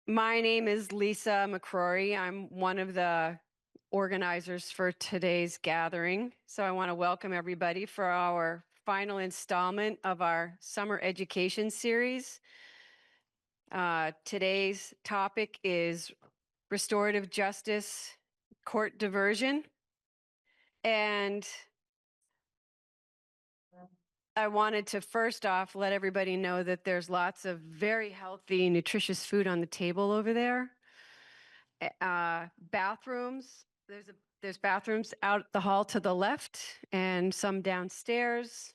My name is Lisa McCrory. I'm one of the organizers for today's gathering. So I want to welcome everybody for our final installment of our summer education series. Today's topic is restorative justice, court diversion. And I wanted to first off let everybody know that there's lots of very healthy, nutritious food on the table over there. Bathrooms, there's bathrooms out the hall to the left and some downstairs.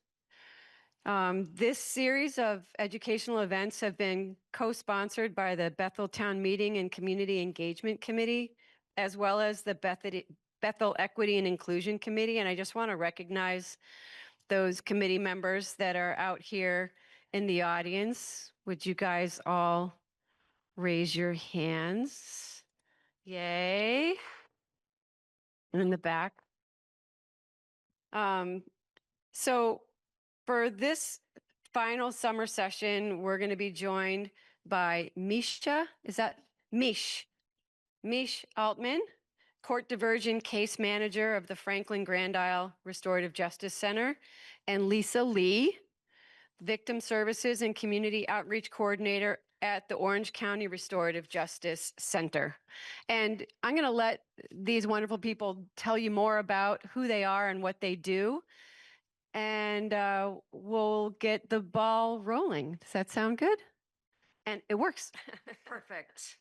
This series of educational events have been co-sponsored by the Bethel Town Meeting and Community Engagement Committee, as well as the Bethel Equity and Inclusion Committee. And I just want to recognize those committee members that are out here in the audience. Would you guys all raise your hands? Yay. And in the back. So for this final summer session, we're going to be joined by Misha. Is that Mish Altman, Court Diversion Case Manager of the Franklin Grand Isle Restorative Justice Center, and Lisa Lee, Victim Services and Community Outreach Coordinator at the Orange County Restorative Justice Center. And I'm going to let these wonderful people tell you more about who they are and what they do. And we'll get the ball rolling. Does that sound good? And it works. Perfect.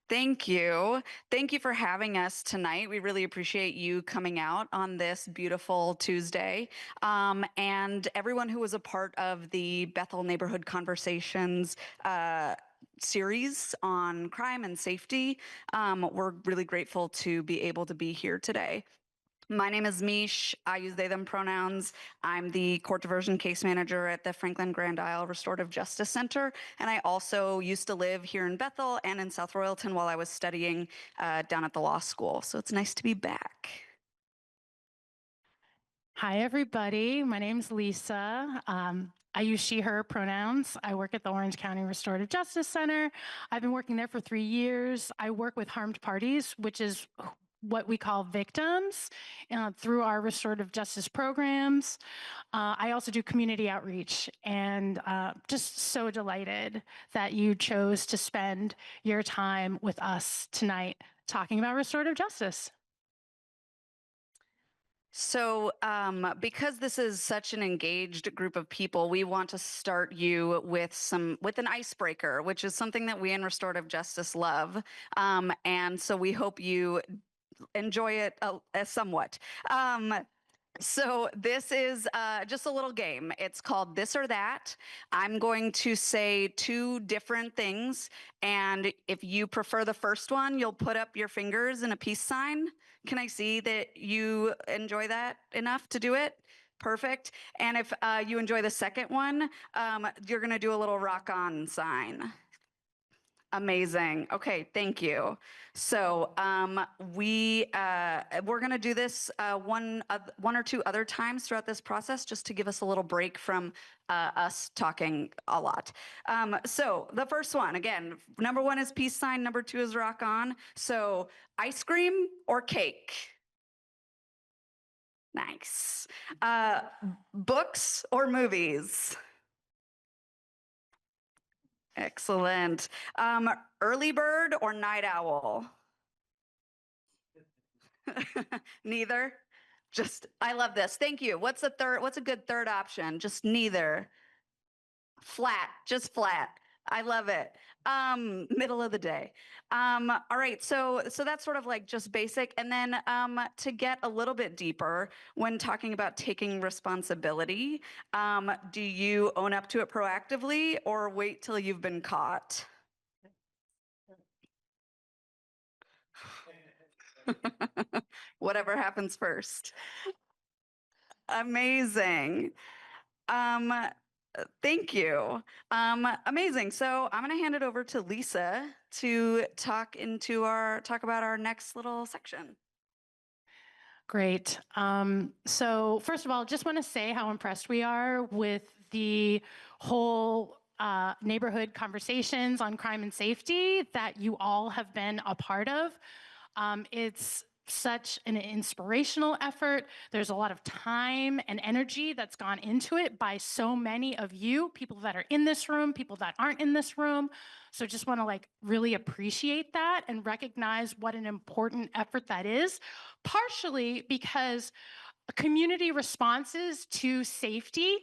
Thank you. Thank you for having us tonight. We really appreciate you coming out on this beautiful Tuesday. And everyone who was a part of the Bethel Neighborhood Conversations series on crime and safety. We're really grateful to be able to be here today. My name is Mish. I use they, them pronouns. I'm the court diversion case manager at the Franklin Grand Isle Restorative Justice Center. And I also used to live here in Bethel and in South Royalton while I was studying down at the law school. So it's nice to be back. Hi, everybody. My name's Lisa. I use she, her pronouns. I work at the Orange County Restorative Justice Center. I've been working there for 3 years. I work with harmed parties, which is what we call victims, through our restorative justice programs. I also do community outreach, and just so delighted that you chose to spend your time with us tonight talking about restorative justice. So because this is such an engaged group of people, we want to start you with an icebreaker, which is something that we in restorative justice love. And so we hope you enjoy it somewhat. So this is just a little game. It's called This or That. I'm going to say 2 different things, and if you prefer the first one, you'll put up your fingers in a peace sign. Can I see that you enjoy that enough to do it? Perfect. And if you enjoy the second one, you're going to do a little rock on sign. Amazing. Okay, thank you. So we're going to do this one or two other times throughout this process, just to give us a little break from us talking a lot. So the first one, again, number 1 is peace sign, number 2 is rock on. So ice cream or cake? Nice. Books or movies? Excellent. Early bird or night owl? Neither. Just, I love this. Thank you. What's a good third option? Just neither. Flat, just flat. I love it. Middle of the day. All right, so that's sort of like just basic. And then to get a little bit deeper, when talking about taking responsibility, do you own up to it proactively or wait till you've been caught? Whatever happens first. Amazing. Thank you. Amazing. So I'm going to hand it over to Lisa to talk about our next little section. Great. So first of all, just want to say how impressed we are with the whole neighborhood conversations on crime and safety that you all have been a part of. It's such an inspirational effort. There's a lot of time and energy that's gone into it by so many of you, people that are in this room, people that aren't in this room. So just want to like really appreciate that and recognize what an important effort that is, partially because community responses to safety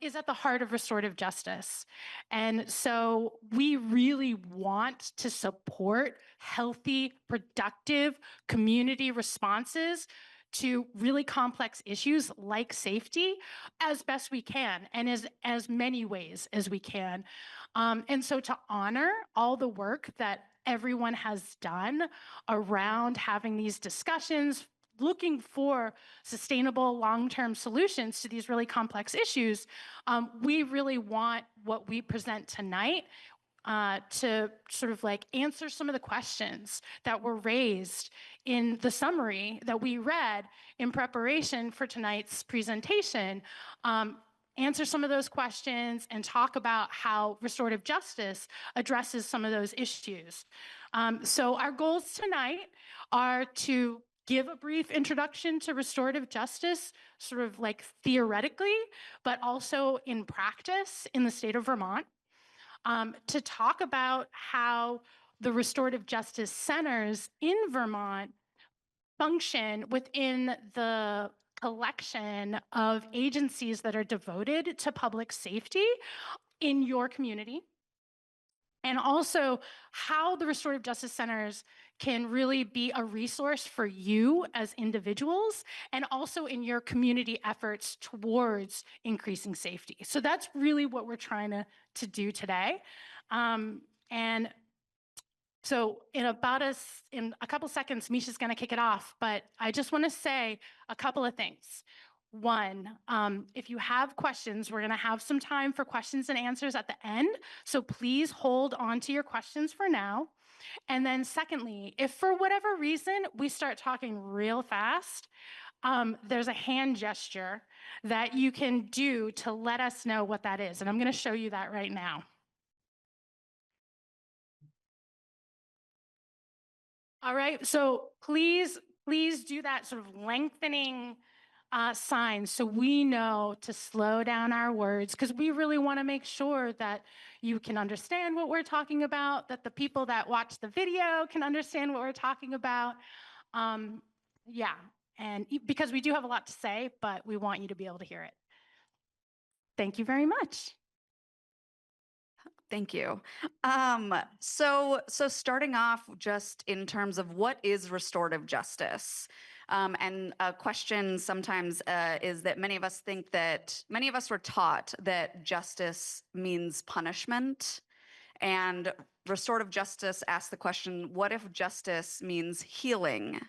is at the heart of restorative justice. And so we really want to support healthy, productive community responses to really complex issues like safety as best we can and as many ways as we can. And so to honor all the work that everyone has done around having these discussions, looking for sustainable long-term solutions to these really complex issues, we really want what we present tonight to sort of like answer some of the questions that were raised in the summary that we read in preparation for tonight's presentation. Answer some of those questions and talk about how restorative justice addresses some of those issues. So our goals tonight are to give a brief introduction to restorative justice, sort of like theoretically, but also in practice in the state of Vermont, to talk about how the restorative justice centers in Vermont function within the collection of agencies that are devoted to public safety in your community, and also how the restorative justice centers can really be a resource for you as individuals and also in your community efforts towards increasing safety. So that's really what we're trying to do today. And so in a couple seconds, Misha's going to kick it off, but I just want to say a couple of things. One, if you have questions, we're going to have some time for questions and answers at the end. So please hold on to your questions for now. And then secondly, if for whatever reason we start talking real fast, there's a hand gesture that you can do to let us know what that is. And I'm going to show you that right now. All right, so please do that sort of lengthening sign so we know to slow down our words, because we really want to make sure that you can understand what we're talking about, that the people that watch the video can understand what we're talking about. Yeah, and because we do have a lot to say, but we want you to be able to hear it. Thank you very much. Thank you. So starting off just in terms of what is restorative justice? And a question sometimes is that many of us were taught that justice means punishment. And restorative justice asks the question, what if justice means healing?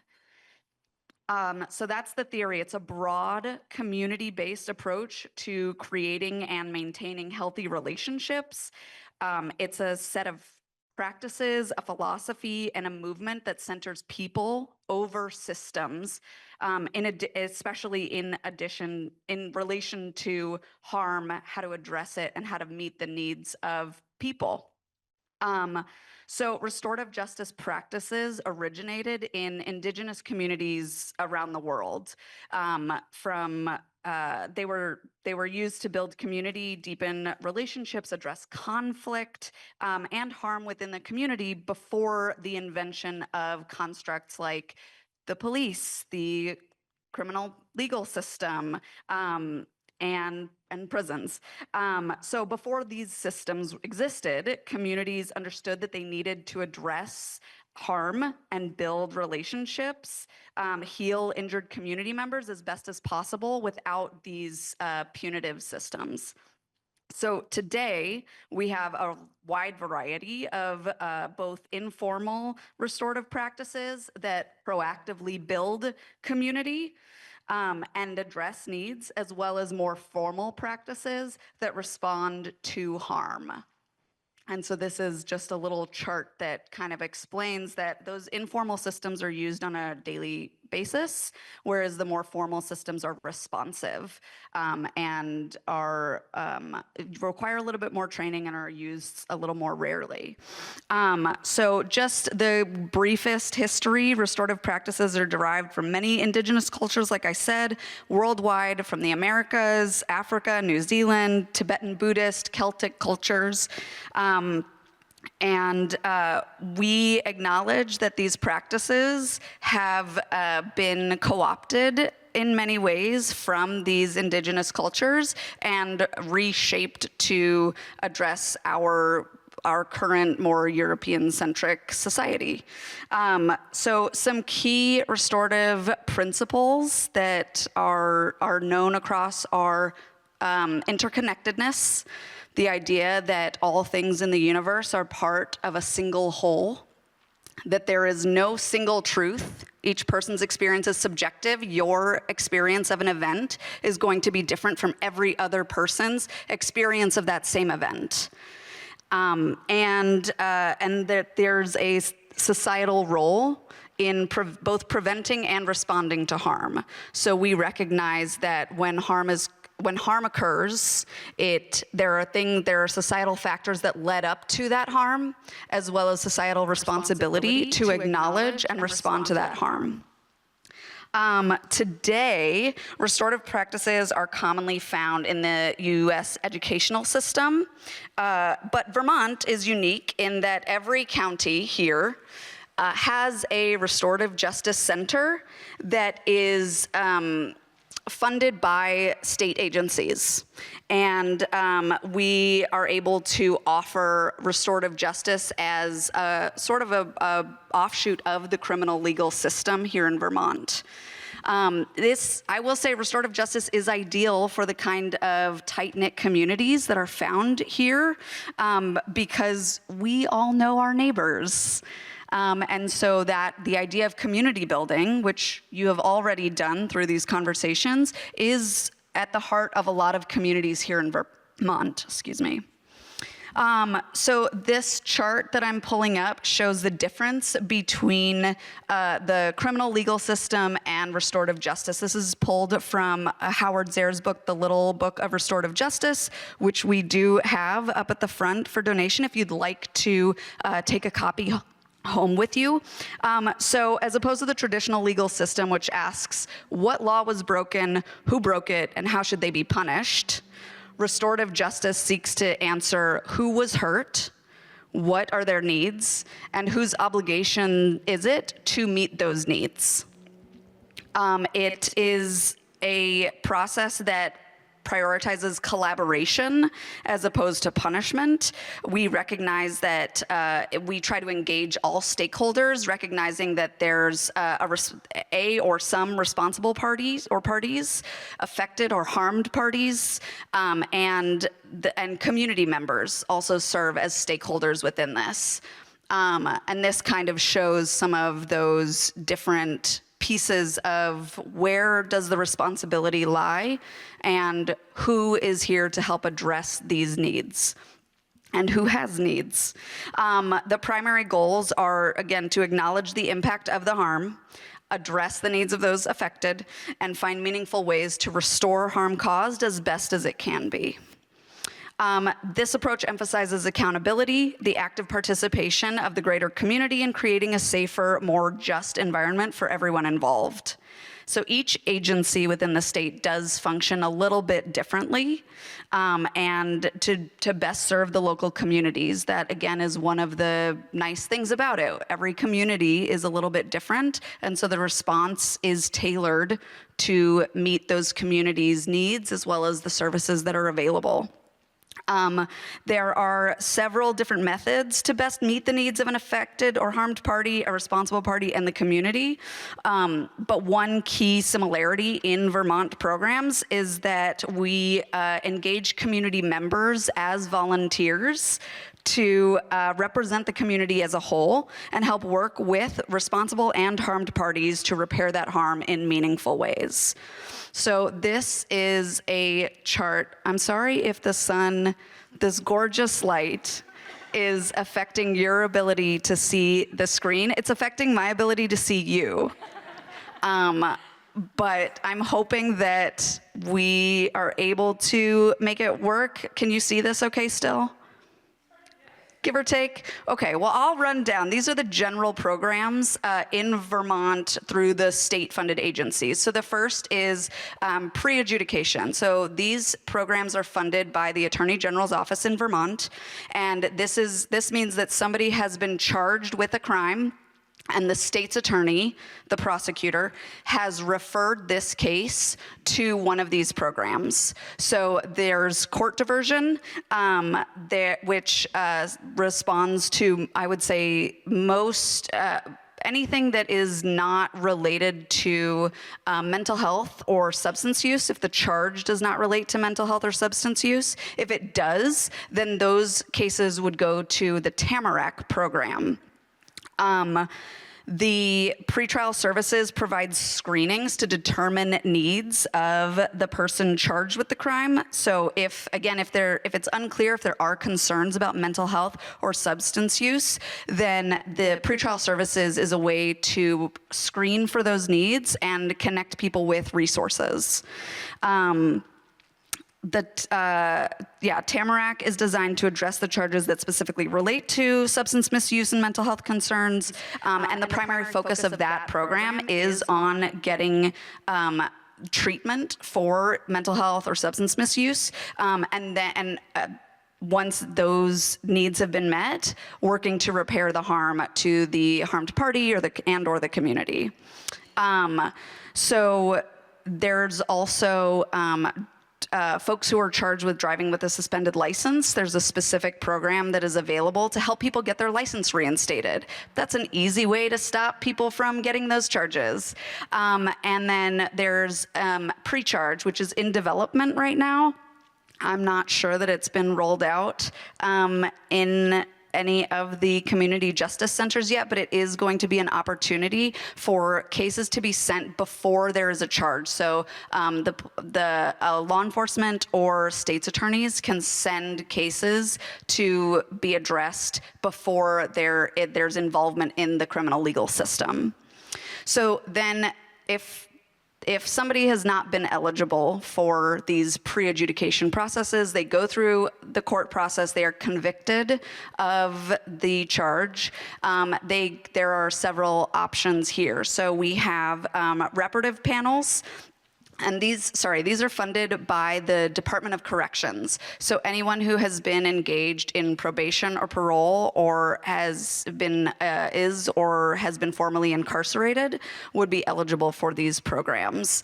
So that's the theory. It's a broad community-based approach to creating and maintaining healthy relationships. It's a set of practices, a philosophy, and a movement that centers people over systems, especially in relation to harm, how to address it, and how to meet the needs of people. So restorative justice practices originated in indigenous communities around the world. They were used to build community, deepen relationships, address conflict, and harm within the community before the invention of constructs like the police, the criminal legal system, and prisons. So before these systems existed, communities understood that they needed to address harm and build relationships, heal injured community members as best as possible without these punitive systems. So today, we have a wide variety of both informal restorative practices that proactively build community, and address needs, as well as more formal practices that respond to harm. And so this is just a little chart that kind of explains that those informal systems are used on a daily basis, whereas the more formal systems are responsive and are require a little bit more training and are used a little more rarely. So just the briefest history, restorative practices are derived from many indigenous cultures, like I said, worldwide, from the Americas, Africa, New Zealand, Tibetan Buddhist, Celtic cultures. We acknowledge that these practices have been co-opted in many ways from these indigenous cultures and reshaped to address our current, more European-centric society. So some key restorative principles that are known across are interconnectedness, the idea that all things in the universe are part of a single whole, that there is no single truth. Each person's experience is subjective. Your experience of an event is going to be different from every other person's experience of that same event. And that there's a societal role in both preventing and responding to harm. So we recognize that when harm occurs, there are societal factors that led up to that harm, as well as societal responsibility to acknowledge and respond to that harm. Today, restorative practices are commonly found in the U.S. educational system, but Vermont is unique in that every county here has a restorative justice center that is funded by state agencies. And we are able to offer restorative justice as a sort of a offshoot of the criminal legal system here in Vermont. I will say restorative justice is ideal for the kind of tight-knit communities that are found here because we all know our neighbors. And so that the idea of community building, which you have already done through these conversations, is at the heart of a lot of communities here in Vermont, excuse me. So this chart that I'm pulling up shows the difference between the criminal legal system and restorative justice. This is pulled from Howard Zehr's book, The Little Book of Restorative Justice, which we do have up at the front for donation if you'd like to take a copy home with you. So as opposed to the traditional legal system, which asks what law was broken, who broke it, and how should they be punished, restorative justice seeks to answer who was hurt, what are their needs, and whose obligation is it to meet those needs. It is a process that prioritizes collaboration as opposed to punishment. We recognize that we try to engage all stakeholders, recognizing that there's or some responsible parties, affected or harmed parties, and community members also serve as stakeholders within this. And this kind of shows some of those different pieces of where does the responsibility lie and who is here to help address these needs and who has needs. The primary goals are, again, to acknowledge the impact of the harm, address the needs of those affected, and find meaningful ways to restore harm caused as best as it can be. This approach emphasizes accountability, the active participation of the greater community in creating a safer, more just environment for everyone involved. So each agency within the state does function a little bit differently, and to best serve the local communities. That, again, is one of the nice things about it. Every community is a little bit different, and so the response is tailored to meet those communities' needs as well as the services that are available. There are several different methods to best meet the needs of an affected or harmed party, a responsible party, and the community. But one key similarity in Vermont programs is that we engage community members as volunteers to represent the community as a whole and help work with responsible and harmed parties to repair that harm in meaningful ways. So this is a chart. I'm sorry if the sun, this gorgeous light, is affecting your ability to see the screen. It's affecting my ability to see you. But I'm hoping that we are able to make it work. Can you see this okay still? Give or take? Okay, well, I'll run down. These are the general programs in Vermont through the state-funded agencies. So the first is pre-adjudication. So these programs are funded by the Attorney General's office in Vermont, and this means that somebody has been charged with a crime, and the state's attorney, the prosecutor, has referred this case to one of these programs. So there's court diversion, which responds to, I would say, most anything that is not related to mental health or substance use. If the charge does not relate to mental health or substance use, if it does, then those cases would go to the Tamarack program. The pretrial services provides screenings to determine needs of the person charged with the crime. So if it's unclear if there are concerns about mental health or substance use, then the pretrial services is a way to screen for those needs and connect people with resources. Tamarack is designed to address the charges that specifically relate to substance misuse and mental health concerns, and the primary focus of that program is on getting treatment for mental health or substance misuse, once those needs have been met, working to repair the harm to the harmed party or the community. So there's also folks who are charged with driving with a suspended license. There's a specific program that is available to help people get their license reinstated. That's an easy way to stop people from getting those charges. And then there's pre-charge, which is in development right now. I'm not sure that it's been rolled out in any of the community justice centers yet, but it is going to be an opportunity for cases to be sent before there is a charge. So the law enforcement or state's attorneys can send cases to be addressed before there's involvement in the criminal legal system. So then if somebody has not been eligible for these pre-adjudication processes, they go through the court process, they are convicted of the charge, there are several options here. So we have reparative panels. And these are funded by the Department of Corrections. So anyone who has been engaged in probation or parole or has been formally incarcerated would be eligible for these programs.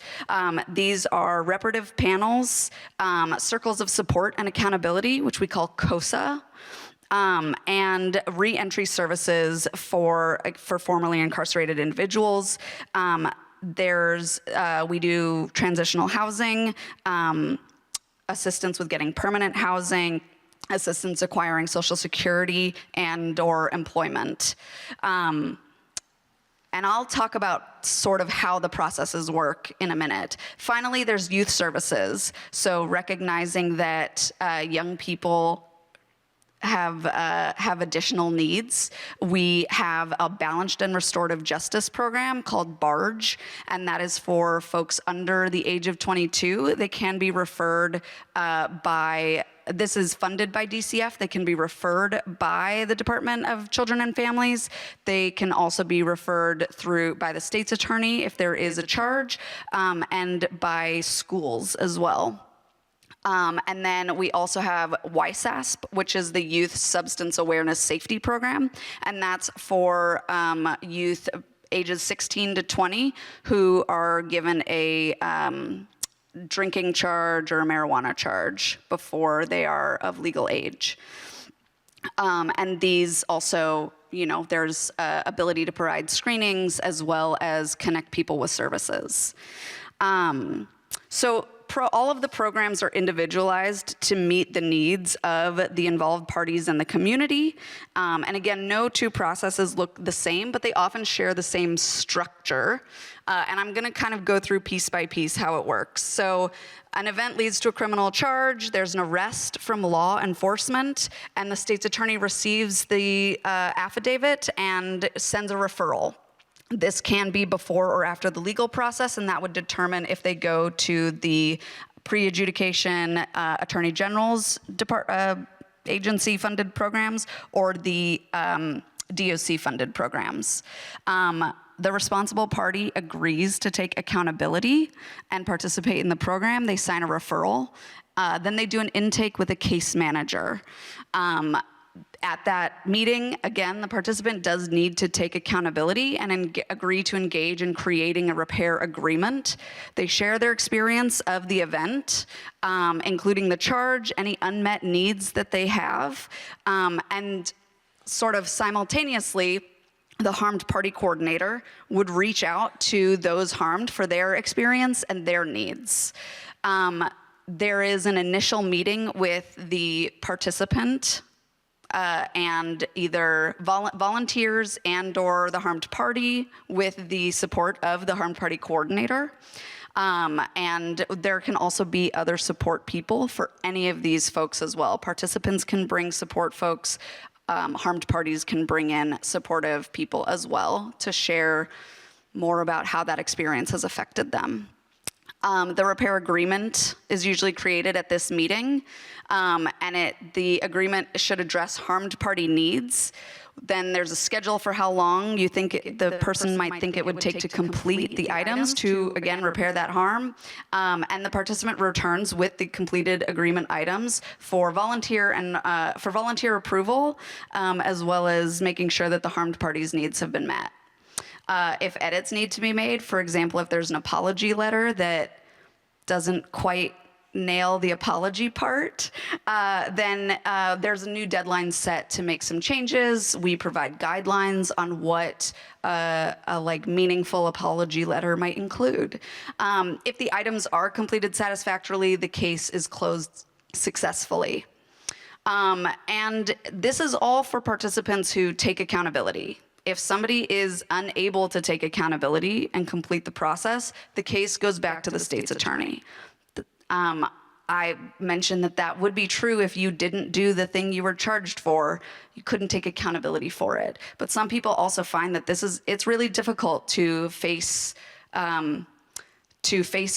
These are reparative panels, circles of support and accountability, which we call COSA. And re-entry services for formerly incarcerated individuals. We do transitional housing, assistance with getting permanent housing, assistance acquiring Social Security and/or employment. And I'll talk about sort of how the processes work in a minute. Finally, there's youth services. So recognizing that young people have additional needs. We have a balanced and restorative justice program called BARGE, and that is for folks under the age of 22. They can be referred this is funded by DCF. They can be referred by the Department of Children and Families. They can also be referred by the state's attorney if there is a charge, and by schools as well. And then we also have YSASP, which is the Youth Substance Awareness Safety Program, and that's for youth ages 16 to 20 who are given a drinking charge or a marijuana charge before they are of legal age. And these also, there's ability to provide screenings as well as connect people with services. All of the programs are individualized to meet the needs of the involved parties and the community. And again, no two processes look the same, but they often share the same structure. And I'm gonna kind of go through piece by piece how it works. So an event leads to a criminal charge, there's an arrest from law enforcement, and the state's attorney receives the affidavit and sends a referral. This can be before or after the legal process, and that would determine if they go to the pre-adjudication Attorney General's agency-funded programs or the DOC-funded programs. The responsible party agrees to take accountability and participate in the program. They sign a referral. Then they do an intake with a case manager. At that meeting, again, the participant does need to take accountability and agree to engage in creating a repair agreement. They share their experience of the event, including the charge, any unmet needs that they have, and sort of simultaneously, the harmed party coordinator would reach out to those harmed for their experience and their needs. There is an initial meeting with the participant and either volunteers and or the harmed party with the support of the harmed party coordinator. And there can also be other support people for any of these folks as well. Participants can bring support folks. Harmed parties can bring in supportive people as well to share more about how that experience has affected them. The repair agreement is usually created at this meeting, and the agreement should address harmed party needs. Then there's a schedule for how long you think the person might think it would take to complete the items to, again, repair that harm. And the participant returns with the completed agreement items for volunteer approval, as well as making sure that the harmed party's needs have been met. If edits need to be made, for example, if there's an apology letter that doesn't quite nail the apology part, then there's a new deadline set to make some changes. We provide guidelines on what a meaningful apology letter might include. If the items are completed satisfactorily, the case is closed successfully. And this is all for participants who take accountability. If somebody is unable to take accountability and complete the process, the case goes back to the state's attorney. I mentioned that would be true if you didn't do the thing you were charged for. You couldn't take accountability for it. But some people also find that it's really difficult to face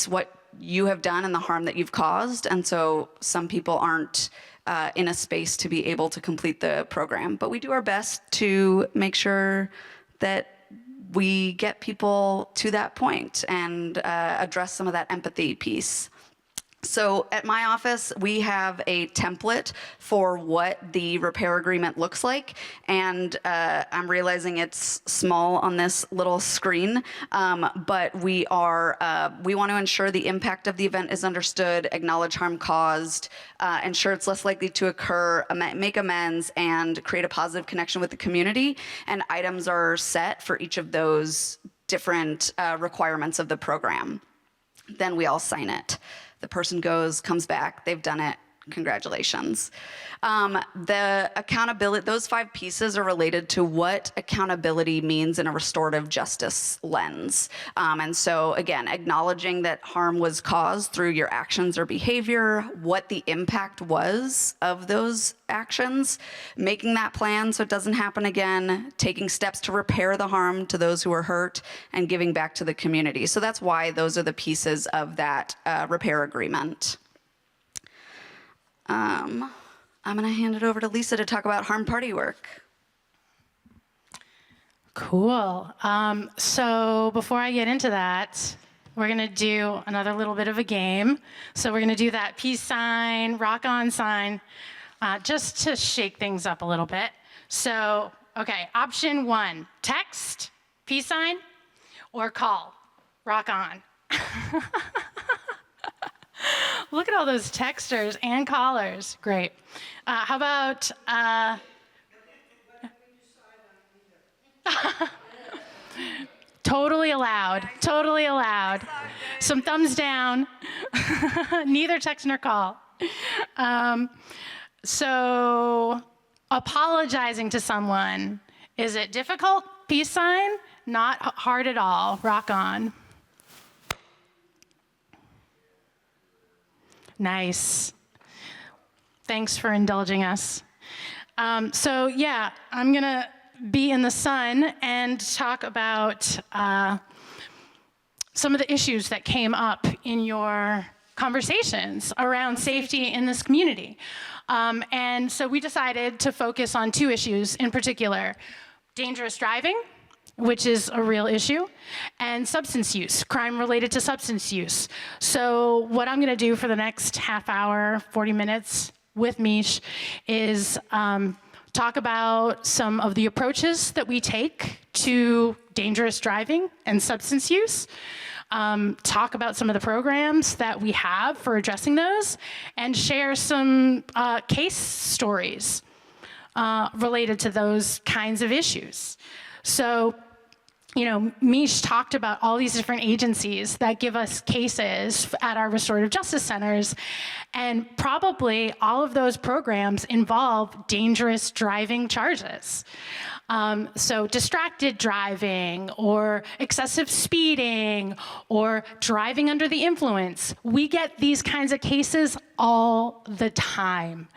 what you have done and the harm that you've caused. And so some people aren't in a space to be able to complete the program. But we do our best to make sure that we get people to that point and address some of that empathy piece. So at my office, we have a template for what the repair agreement looks like. And I'm realizing it's small on this little screen, but we want to ensure the impact of the event is understood, acknowledge harm caused, ensure it's less likely to occur, make amends, and create a positive connection with the community. And items are set for each of those different requirements of the program. Then we all sign it. The person goes, comes back, they've done it, congratulations. The accountability, those 5 pieces are related to what accountability means in a restorative justice lens. And so again, acknowledging that harm was caused through your actions or behavior, what the impact was of those actions, making that plan so it doesn't happen again, taking steps to repair the harm to those who were hurt, and giving back to the community. So that's why those are the pieces of that repair agreement. I'm going to hand it over to Lisa to talk about harmed party work. Cool. So before I get into that, we're going to do another little bit of a game. So we're going to do that peace sign, rock on sign, just to shake things up a little bit. So, okay, option 1, text, peace sign, or call, rock on. Look at all those texters and callers. Great. How about... Totally allowed. Totally allowed. Some thumbs down. Neither text nor call. So apologizing to someone, is it difficult? Peace sign? Not hard at all. Rock on. Nice. Thanks for indulging us. So yeah, I'm gonna be in the sun and talk about some of the issues that came up in your conversations around safety in this community. And so we decided to focus on 2 issues in particular: dangerous driving, which is a real issue, and substance use, crime related to substance use. So what I'm gonna do for the next half hour, 40 minutes with Mish is talk about some of the approaches that we take to dangerous driving and substance use, talk about some of the programs that we have for addressing those, and share some case stories related to those kinds of issues. So, you know, Mish talked about all these different agencies that give us cases at our restorative justice centers, and probably all of those programs involve dangerous driving charges. So distracted driving, or excessive speeding, or driving under the influence. We get these kinds of cases all the time,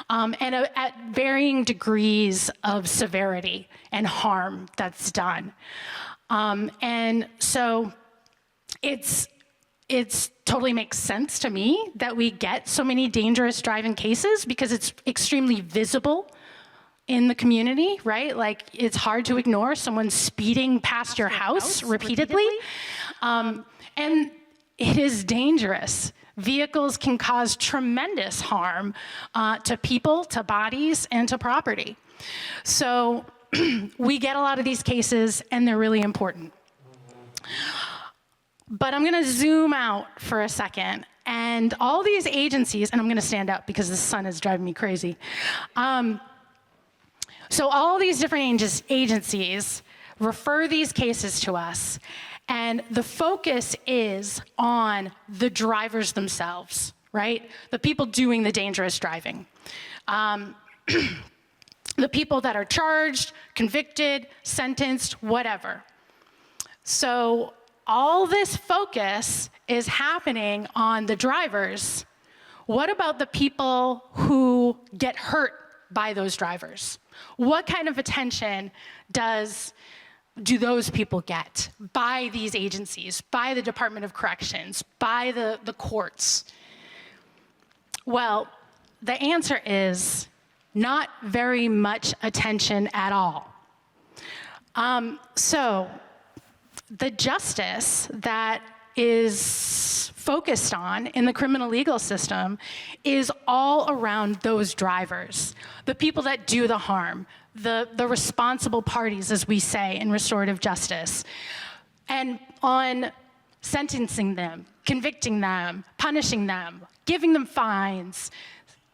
and at varying degrees of severity and harm that's done. And so it's totally makes sense to me that we get so many dangerous driving cases, because it's extremely visible in the community, right? Like, it's hard to ignore someone speeding past your house repeatedly. And it is dangerous. Vehicles can cause tremendous harm to people, to bodies, and to property. So we get a lot of these cases, and they're really important. But I'm gonna zoom out for a second, and all these agencies, and I'm gonna stand up because the sun is driving me crazy. So all these different agencies refer these cases to us, and the focus is on the drivers themselves, right? The people doing the dangerous driving. The people that are charged, convicted, sentenced, whatever. So all this focus is happening on the drivers. What about the people who get hurt by those drivers? What kind of attention do those people get by these agencies, by the Department of Corrections, by the courts? Well, the answer is not very much attention at all. So the justice that is focused on in the criminal legal system is all around those drivers, the people that do the harm, the responsible parties, as we say in restorative justice, and on sentencing them, convicting them, punishing them, giving them fines,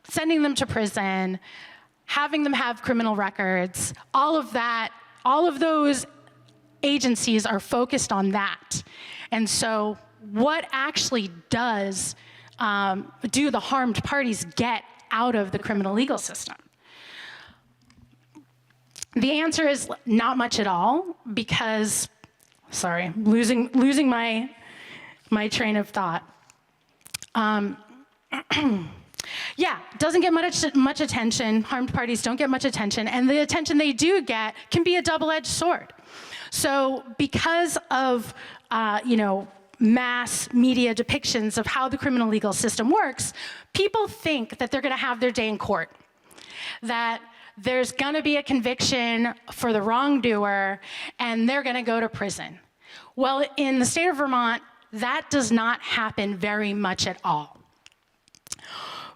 sending them to prison, having them have criminal records. All of that, all of those agencies are focused on that. And so what actually do the harmed parties get out of the criminal legal system? The answer is not much at all, because, sorry, losing my train of thought. Yeah, doesn't get much attention. Harmed parties don't get much attention, and the attention they do get can be a double-edged sword. So because of mass media depictions of how the criminal legal system works, people think that they're gonna have their day in court, that there's gonna be a conviction for the wrongdoer, and they're gonna go to prison. Well, in the state of Vermont, that does not happen very much at all.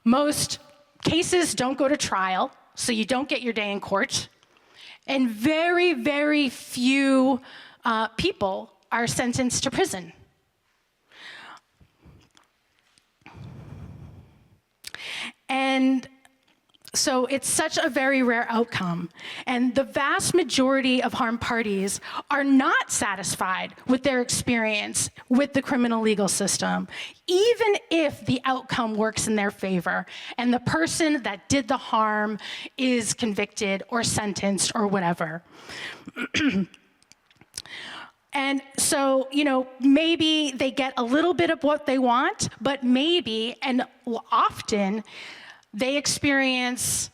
Most cases don't go to trial, so you don't get your day in court, and very, very few people are sentenced to prison. And so it's such a very rare outcome. And the vast majority of harmed parties are not satisfied with their experience with the criminal legal system, even if the outcome works in their favor and the person that did the harm is convicted or sentenced or whatever. And so, maybe they get a little bit of what they want, but maybe, and often, they experience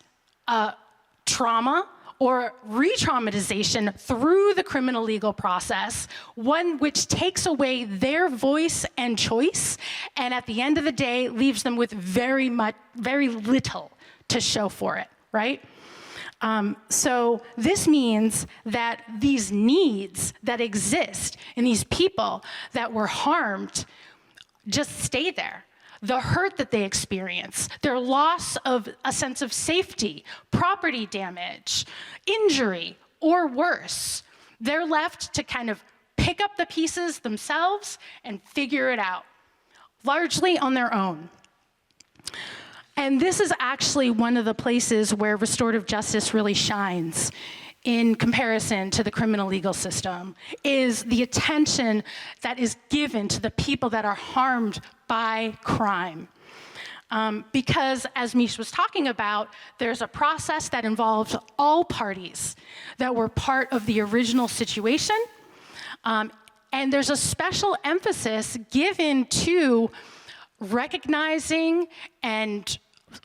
trauma or re-traumatization through the criminal legal process, one which takes away their voice and choice, and at the end of the day, leaves them with very little to show for it, right? So this means that these needs that exist in these people that were harmed just stay there. The hurt that they experience, their loss of a sense of safety, property damage, injury, or worse, they're left to kind of pick up the pieces themselves and figure it out, largely on their own. And this is actually one of the places where restorative justice really shines in comparison to the criminal legal system, is the attention that is given to the people that are harmed by crime. Because as Mish was talking about, there's a process that involves all parties that were part of the original situation. And there's a special emphasis given to recognizing and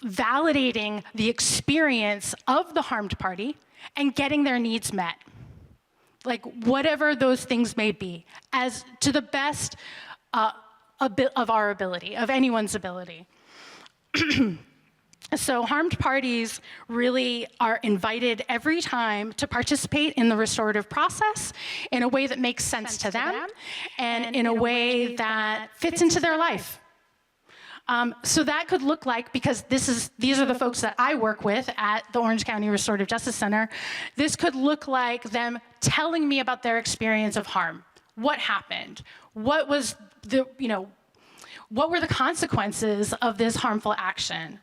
validating the experience of the harmed party and getting their needs met, like whatever those things may be, as to the best of our ability, of anyone's ability. So harmed parties really are invited every time to participate in the restorative process in a way that makes sense to them and in a way that fits into their life. So that could look like, because these are the folks that I work with at the Orange County Restorative Justice Center, this could look like them telling me about their experience of harm. What happened? What was the, what were the consequences of this harmful action?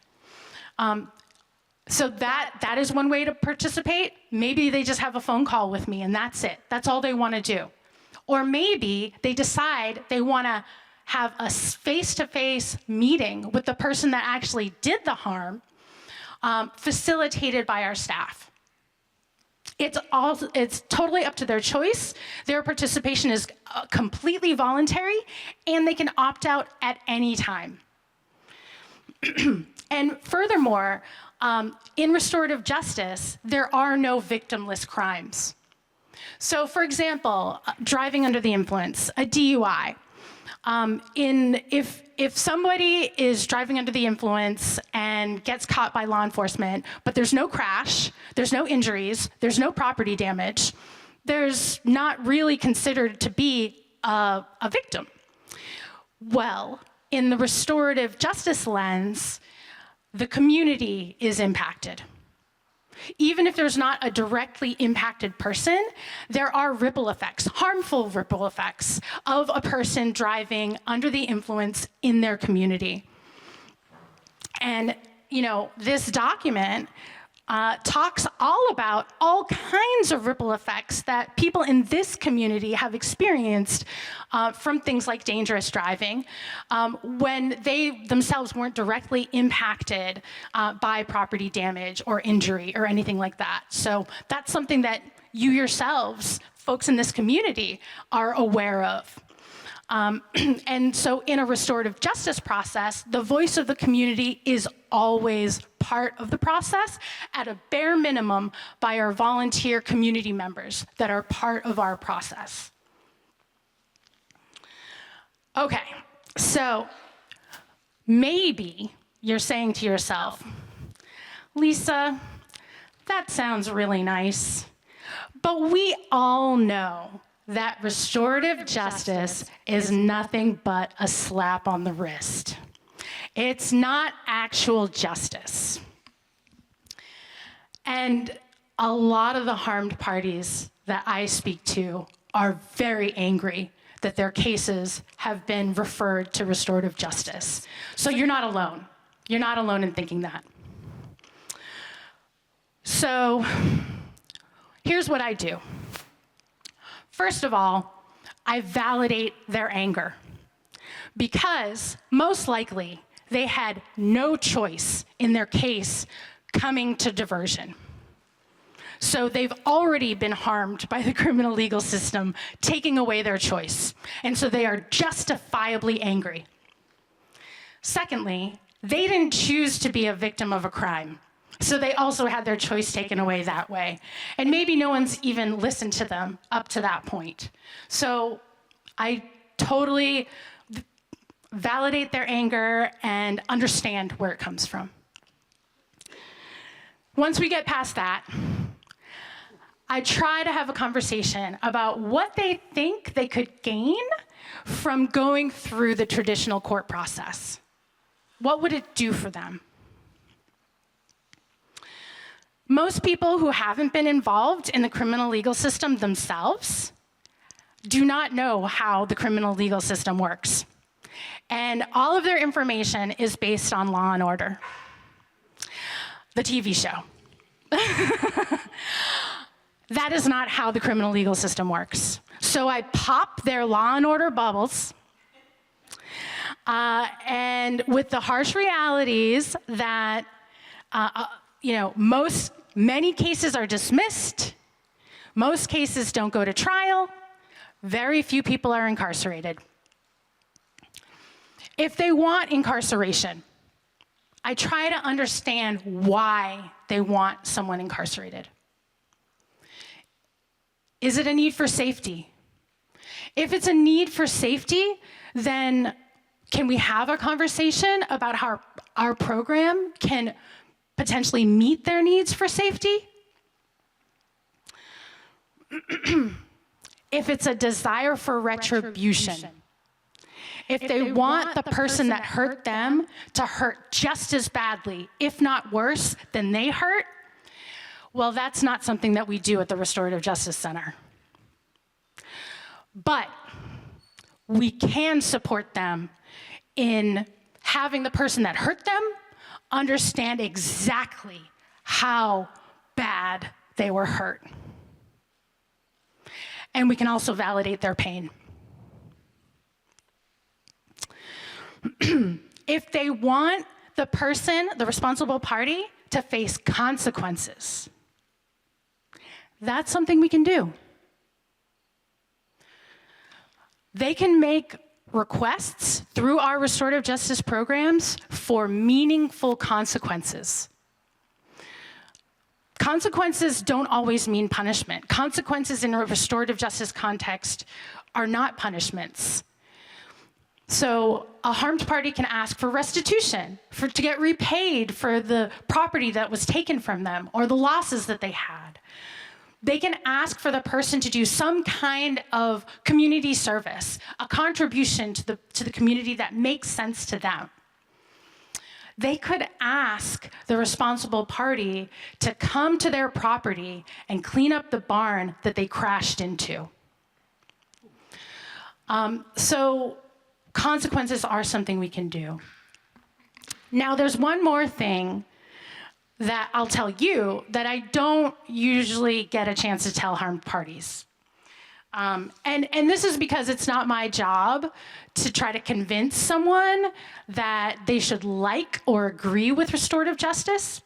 So that is one way to participate. Maybe they just have a phone call with me and that's it. That's all they want to do. Or maybe they decide they want to have a face-to-face meeting with the person that actually did the harm, facilitated by our staff. It's totally up to their choice. Their participation is completely voluntary, and they can opt out at any time. And furthermore, in restorative justice, there are no victimless crimes. So for example, driving under the influence, a DUI. If somebody is driving under the influence and gets caught by law enforcement, but there's no crash, there's no injuries, there's no property damage, there's not really considered to be a victim. Well, in the restorative justice lens, the community is impacted. Even if there's not a directly impacted person, there are ripple effects, harmful ripple effects of a person driving under the influence in their community. And, this document talks all about all kinds of ripple effects that people in this community have experienced from things like dangerous driving when they themselves weren't directly impacted by property damage or injury or anything like that. So that's something that you yourselves, folks in this community, are aware of. And so in a restorative justice process, the voice of the community is always part of the process, at a bare minimum by our volunteer community members that are part of our process. Okay, so maybe you're saying to yourself, Lisa, that sounds really nice, but we all know that restorative justice is nothing but a slap on the wrist. It's not actual justice. And a lot of the harmed parties that I speak to are very angry that their cases have been referred to restorative justice. So you're not alone. You're not alone in thinking that. So here's what I do. First of all, I validate their anger because most likely they had no choice in their case coming to diversion. So they've already been harmed by the criminal legal system, taking away their choice. And so they are justifiably angry. Secondly, they didn't choose to be a victim of a crime. So they also had their choice taken away that way. And maybe no one's even listened to them up to that point. So I totally validate their anger and understand where it comes from. Once we get past that, I try to have a conversation about what they think they could gain from going through the traditional court process. What would it do for them? Most people who haven't been involved in the criminal legal system themselves do not know how the criminal legal system works. And all of their information is based on Law and Order, the TV show. That is not how the criminal legal system works. So I pop their Law and Order bubbles, and with the harsh realities that many cases are dismissed, most cases don't go to trial, very few people are incarcerated. If they want incarceration, I try to understand why they want someone incarcerated. Is it a need for safety? If it's a need for safety, then can we have a conversation about how our program can potentially meet their needs for safety? If it's a desire for retribution, if they want the person that hurt them to hurt just as badly, if not worse, than they hurt, well, that's not something that we do at the Restorative Justice Center. But we can support them in having the person that hurt them understand exactly how bad they were hurt. And we can also validate their pain. If they want the person, the responsible party, to face consequences, that's something we can do. They can make requests through our restorative justice programs for meaningful consequences. Consequences don't always mean punishment. Consequences in a restorative justice context are not punishments. So a harmed party can ask for restitution, to get repaid for the property that was taken from them or the losses that they had. They can ask for the person to do some kind of community service, a contribution to the community that makes sense to them. They could ask the responsible party to come to their property and clean up the barn that they crashed into. So consequences are something we can do. Now, there's one more thing that I'll tell you that I don't usually get a chance to tell harmed parties. And this is because it's not my job to try to convince someone that they should like or agree with restorative justice.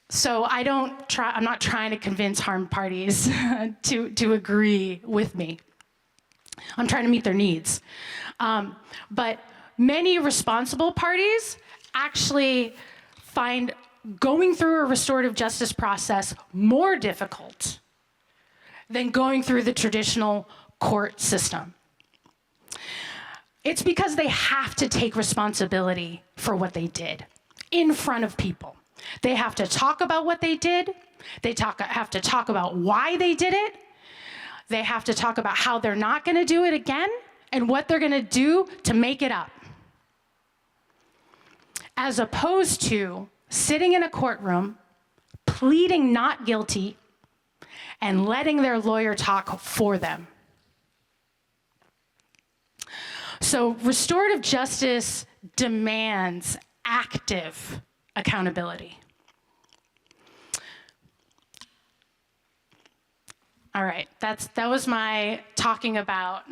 So I'm not trying to convince harmed parties to agree with me. I'm trying to meet their needs. But many responsible parties actually find going through a restorative justice process more difficult than going through the traditional court system. It's because they have to take responsibility for what they did in front of people. They have to talk about what they did. They have to talk about why they did it. They have to talk about how they're not going to do it again and what they're going to do to make it up. As opposed to sitting in a courtroom, pleading not guilty, and letting their lawyer talk for them. So restorative justice demands active accountability. All right, that was my talking about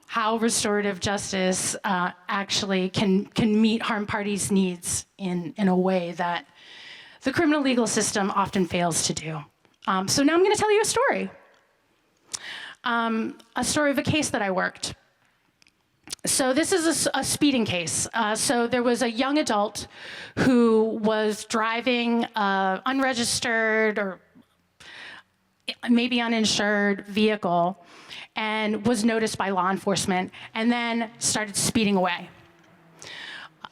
how restorative justice actually can meet harmed parties' needs in a way that the criminal legal system often fails to do. So now I'm going to tell you a story of a case that I worked. So this is a speeding case. So there was a young adult who was driving unregistered or maybe uninsured vehicle and was noticed by law enforcement and then started speeding away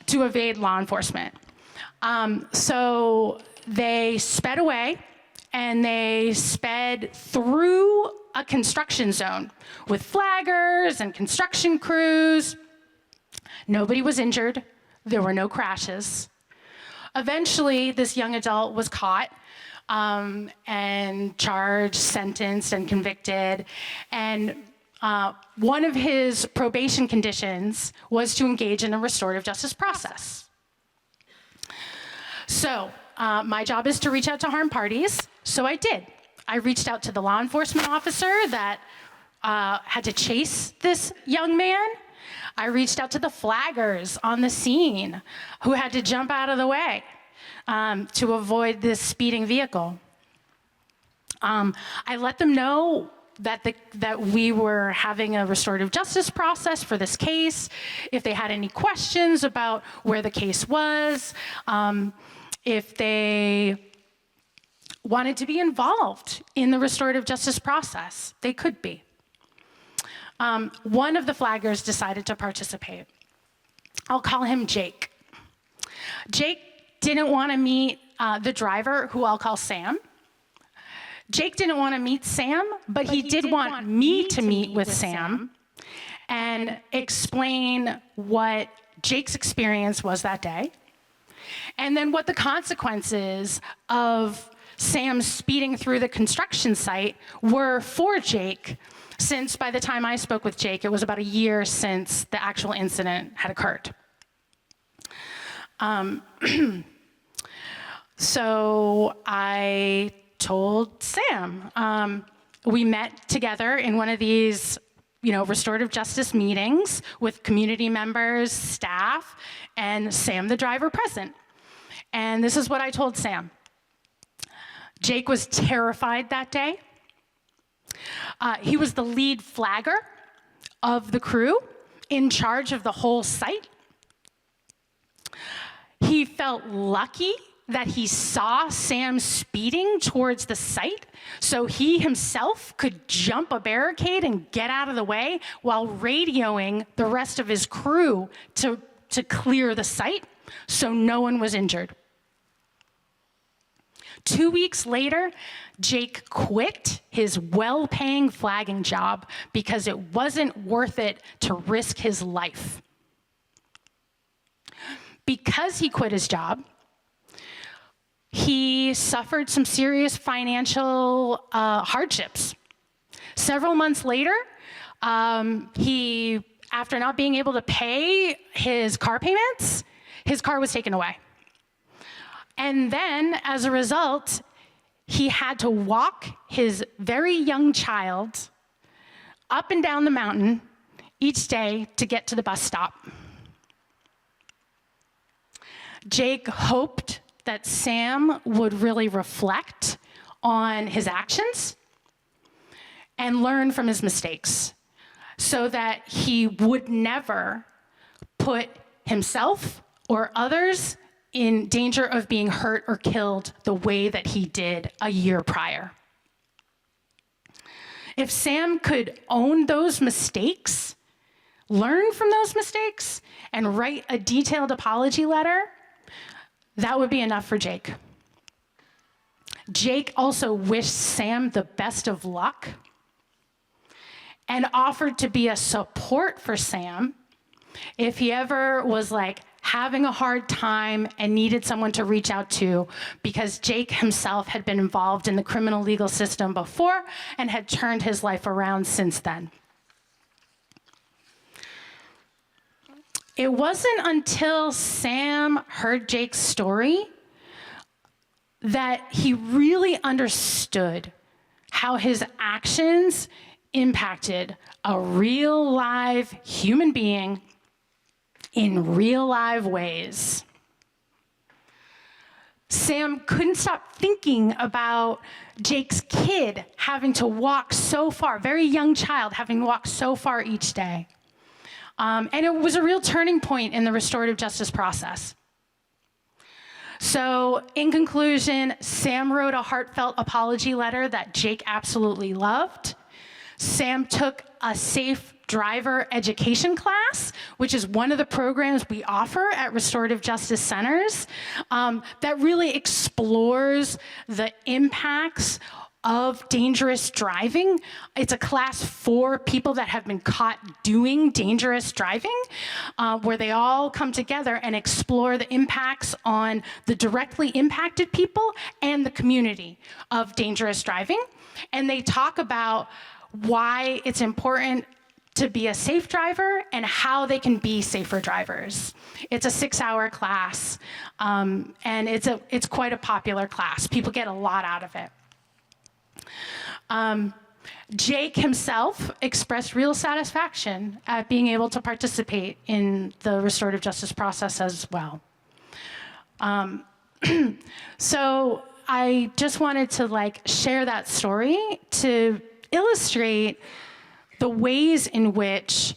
to evade law enforcement. So they sped away and they sped through a construction zone with flaggers and construction crews. Nobody was injured. There were no crashes. Eventually, this young adult was caught and charged, sentenced, and convicted. And one of his probation conditions was to engage in a restorative justice process. So my job is to reach out to harmed parties, so I did. I reached out to the law enforcement officer that had to chase this young man. I reached out to the flaggers on the scene who had to jump out of the way to avoid this speeding vehicle. I let them know that we were having a restorative justice process for this case, if they had any questions about where the case was, if they wanted to be involved in the restorative justice process, they could be. One of the flaggers decided to participate. I'll call him Jake. Jake didn't want to meet the driver, who I'll call Sam. Jake didn't want to meet Sam, but he did want me to meet with Sam and explain what Jake's experience was that day, and then what the consequences of Sam speeding through the construction site were for Jake, since by the time I spoke with Jake, it was about a year since the actual incident had occurred. So I told Sam, we met together in one of these, restorative justice meetings with community members, staff, and Sam, the driver, present. And this is what I told Sam. Jake was terrified that day. He was the lead flagger of the crew, in charge of the whole site. He felt lucky that he saw Sam speeding towards the site, so he himself could jump a barricade and get out of the way while radioing the rest of his crew to clear the site, so no one was injured. 2 weeks later, Jake quit his well-paying flagging job because it wasn't worth it to risk his life. Because he quit his job, he suffered some serious financial hardships. Several months later, after not being able to pay his car payments, his car was taken away. And then, as a result, he had to walk his very young child up and down the mountain each day to get to the bus stop. Jake hoped that Sam would really reflect on his actions and learn from his mistakes so that he would never put himself or others in danger of being hurt or killed the way that he did a year prior. If Sam could own those mistakes, learn from those mistakes, and write a detailed apology letter, that would be enough for Jake. Jake also wished Sam the best of luck and offered to be a support for Sam if he ever was having a hard time and needed someone to reach out to, because Jake himself had been involved in the criminal legal system before and had turned his life around since then. It wasn't until Sam heard Jake's story that he really understood how his actions impacted a real live human being in real live ways. Sam couldn't stop thinking about Jake's kid having to walk so far, very young child having to walk so far each day. And it was a real turning point in the restorative justice process. So in conclusion, Sam wrote a heartfelt apology letter that Jake absolutely loved. Sam took a safe driver education class, which is one of the programs we offer at restorative justice centers, that really explores the impacts of dangerous driving. It's a class for people that have been caught doing dangerous driving, where they all come together and explore the impacts on the directly impacted people and the community of dangerous driving. And they talk about why it's important to be a safe driver and how they can be safer drivers. It's a 6-hour class, and it's quite a popular class. People get a lot out of it. Jake himself expressed real satisfaction at being able to participate in the restorative justice process as well. So I just wanted to share that story to illustrate the ways in which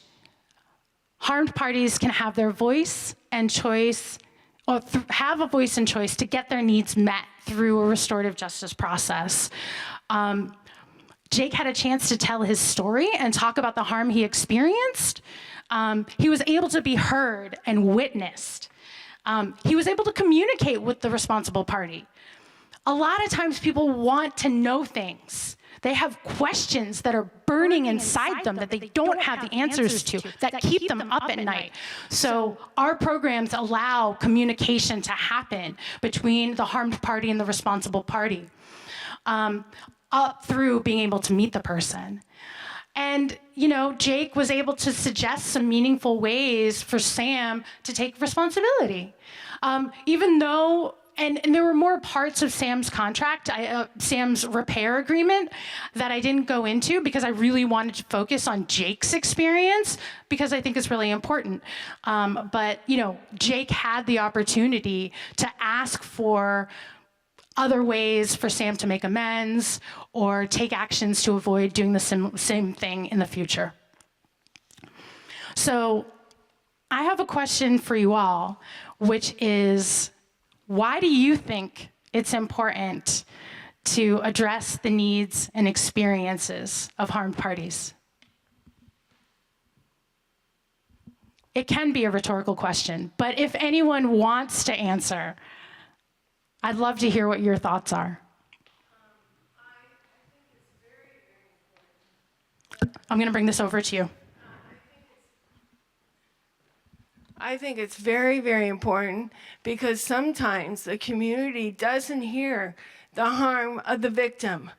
harmed parties can have their voice and choice, or have a voice and choice to get their needs met through a restorative justice process. Jake had a chance to tell his story and talk about the harm he experienced. He was able to be heard and witnessed. He was able to communicate with the responsible party. A lot of times people want to know things. They have questions that are burning inside them that they don't have the answers to, that keep them up at night. So our programs allow communication to happen between the harmed party and the responsible party, up through being able to meet the person. And, Jake was able to suggest some meaningful ways for Sam to take responsibility. Even though, and there were more parts of Sam's contract, Sam's repair agreement, that I didn't go into because I really wanted to focus on Jake's experience because I think it's really important. But, Jake had the opportunity to ask for other ways for Sam to make amends or take actions to avoid doing the same thing in the future. So I have a question for you all, which is, why do you think it's important to address the needs and experiences of harmed parties? It can be a rhetorical question, but if anyone wants to answer, I'd love to hear what your thoughts are. I'm going to bring this over to you. I think it's very, very important because sometimes the community doesn't hear the harm of the victim.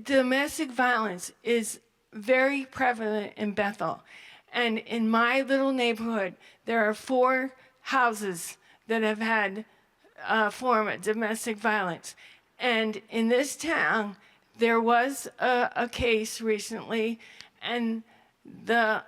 Domestic violence is very prevalent in Bethel. And in my little neighborhood, there are 4 houses that have had a form of domestic violence. And in this town, there was a case recently, and the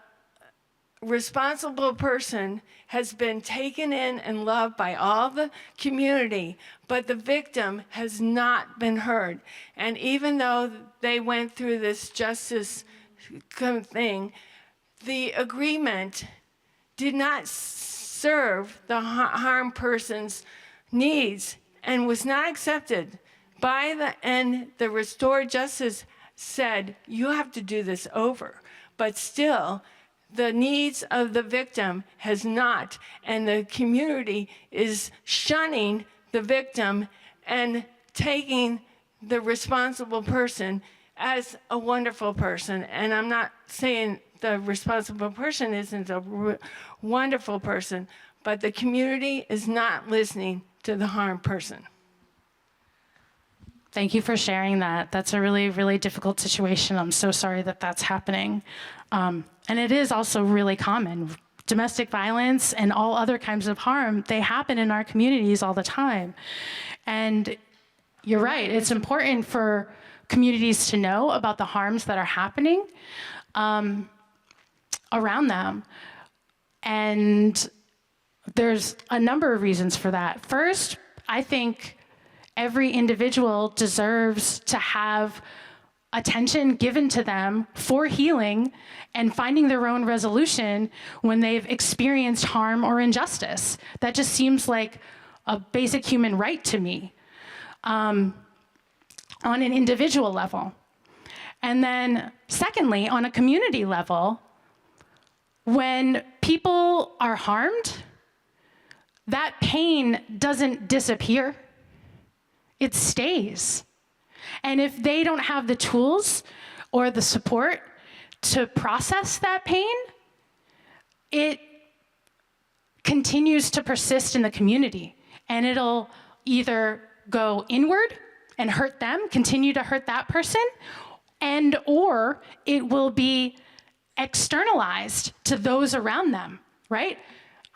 responsible person has been taken in and loved by all the community, but the victim has not been heard. And even though they went through this justice thing, the agreement did not serve the harmed person's needs and was not accepted. By the end, the restored justice said, you have to do this over. But still, the needs of the victim has not, and the community is shunning the victim and taking the responsible person as a wonderful person. And I'm not saying the responsible person isn't a wonderful person, but the community is not listening to the harmed person. Thank you for sharing that. That's a really, really difficult situation. I'm so sorry that that's happening. And it is also really common. Domestic violence and all other kinds of harm, they happen in our communities all the time. And you're right, it's important for communities to know about the harms that are happening around them. And there's a number of reasons for that. First, I think every individual deserves to have attention given to them for healing and finding their own resolution when they've experienced harm or injustice. That just seems like a basic human right to me, on an individual level. And then secondly, on a community level, when people are harmed, that pain doesn't disappear, it stays. And if they don't have the tools or the support to process that pain, it continues to persist in the community. And it'll either go inward and hurt them, continue to hurt that person, and or it will be externalized to those around them, right?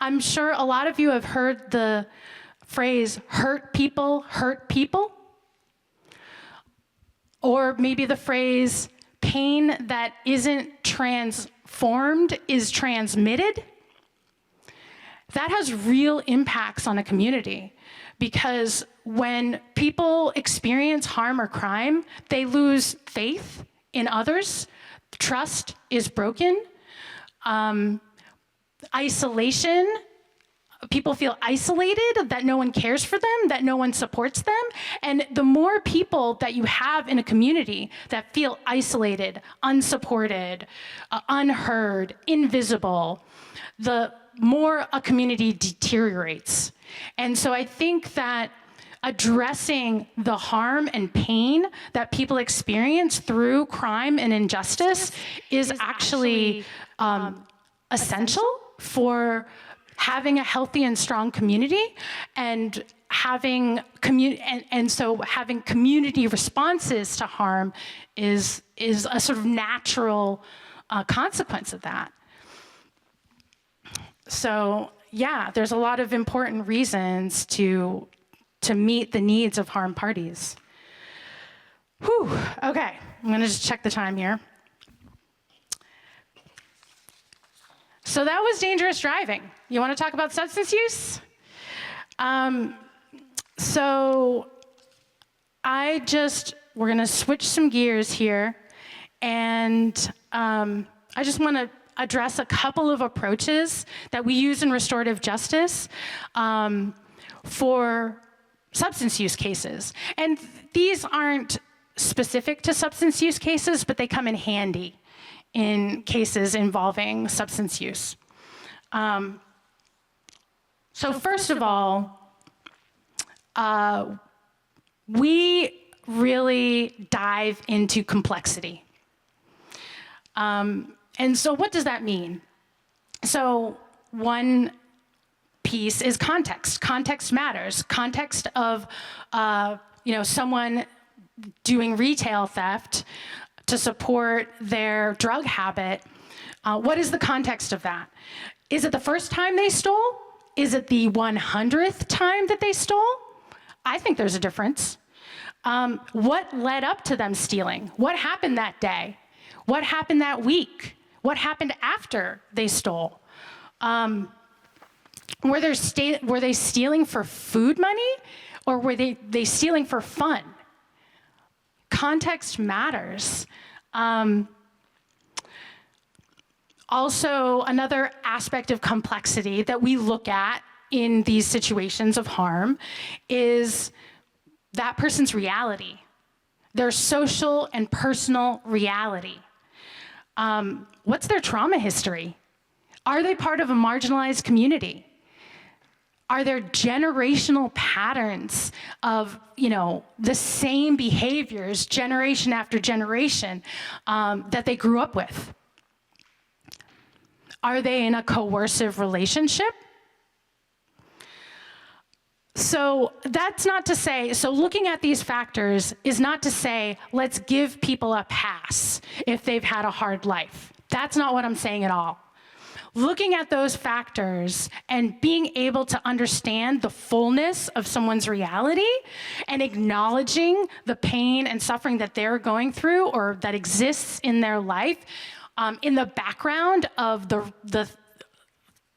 I'm sure a lot of you have heard the phrase, hurt people, or maybe the phrase, pain that isn't transformed is transmitted. That has real impacts on a community, because when people experience harm or crime, they lose faith in others, trust is broken, isolation, people feel isolated, that no one cares for them, that no one supports them. And the more people that you have in a community that feel isolated, unsupported, unheard, invisible, the more a community deteriorates. And so I think that addressing the harm and pain that people experience through crime and injustice is actually essential for having a healthy and strong community, and having having community responses to harm is a sort of natural consequence of that. So yeah, there's a lot of important reasons to meet the needs of harmed parties. Whew, okay, I'm gonna just check the time here. So that was dangerous driving. You wanna talk about substance use? So we're gonna switch some gears here, and I just wanna address a couple of approaches that we use in restorative justice for substance use cases. And these aren't specific to substance use cases, but they come in handy in cases involving substance use. So first of all, we really dive into complexity. And so what does that mean? So one piece is context. Context matters. Context of someone doing retail theft to support their drug habit. What is the context of that? Is it the first time they stole? Is it the 100th time that they stole? I think there's a difference. What led up to them stealing? What happened that day? What happened that week? What happened after they stole? Were they stealing for food money, or were they stealing for fun? Context matters. Also, another aspect of complexity that we look at in these situations of harm is that person's reality, their social and personal reality. What's their trauma history? Are they part of a marginalized community? Are there generational patterns of, the same behaviors generation after generation that they grew up with? Are they in a coercive relationship? So that's not to say, so looking at these factors is not to say, let's give people a pass if they've had a hard life. That's not what I'm saying at all. Looking at those factors and being able to understand the fullness of someone's reality and acknowledging the pain and suffering that they're going through or that exists in their life, in the background of the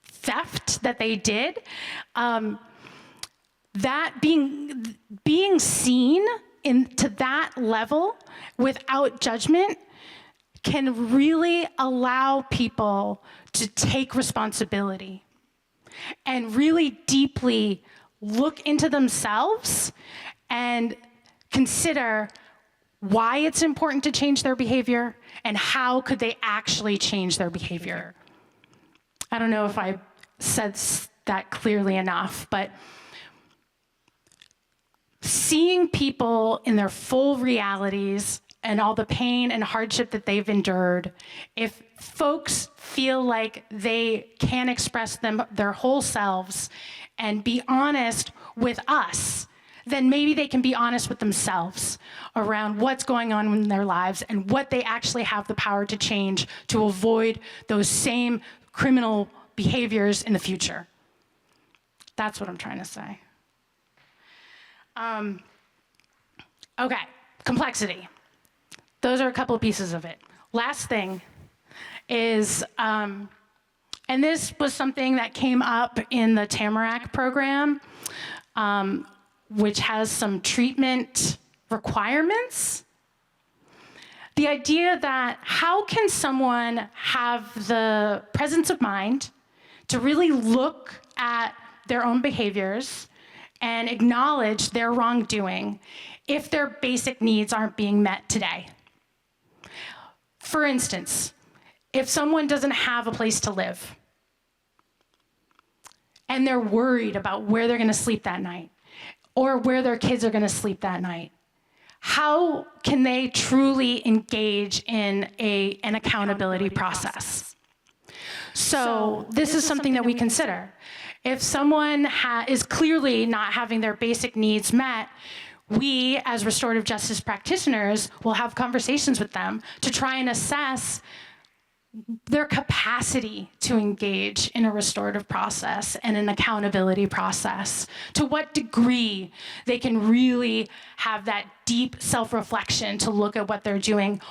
theft that they did, that being seen to that level without judgment can really allow people to take responsibility and really deeply look into themselves and consider why it's important to change their behavior and how could they actually change their behavior. I don't know if I said that clearly enough, but seeing people in their full realities and all the pain and hardship that they've endured, if folks feel like they can express their whole selves and be honest with us, then maybe they can be honest with themselves around what's going on in their lives and what they actually have the power to change to avoid those same criminal behaviors in the future. That's what I'm trying to say. Okay, complexity. Those are a couple of pieces of it. Last thing is, and this was something that came up in the Tamarack program, which has some treatment requirements. The idea that how can someone have the presence of mind to really look at their own behaviors and acknowledge their wrongdoing if their basic needs aren't being met today. For instance, if someone doesn't have a place to live and they're worried about where they're going to sleep that night or where their kids are going to sleep that night, how can they truly engage in an accountability process? So this is something that we consider. If someone is clearly not having their basic needs met, we, as restorative justice practitioners, will have conversations with them to try and assess their capacity to engage in a restorative process and an accountability process, to what degree they can really have that deep self-reflection to look at what they're doing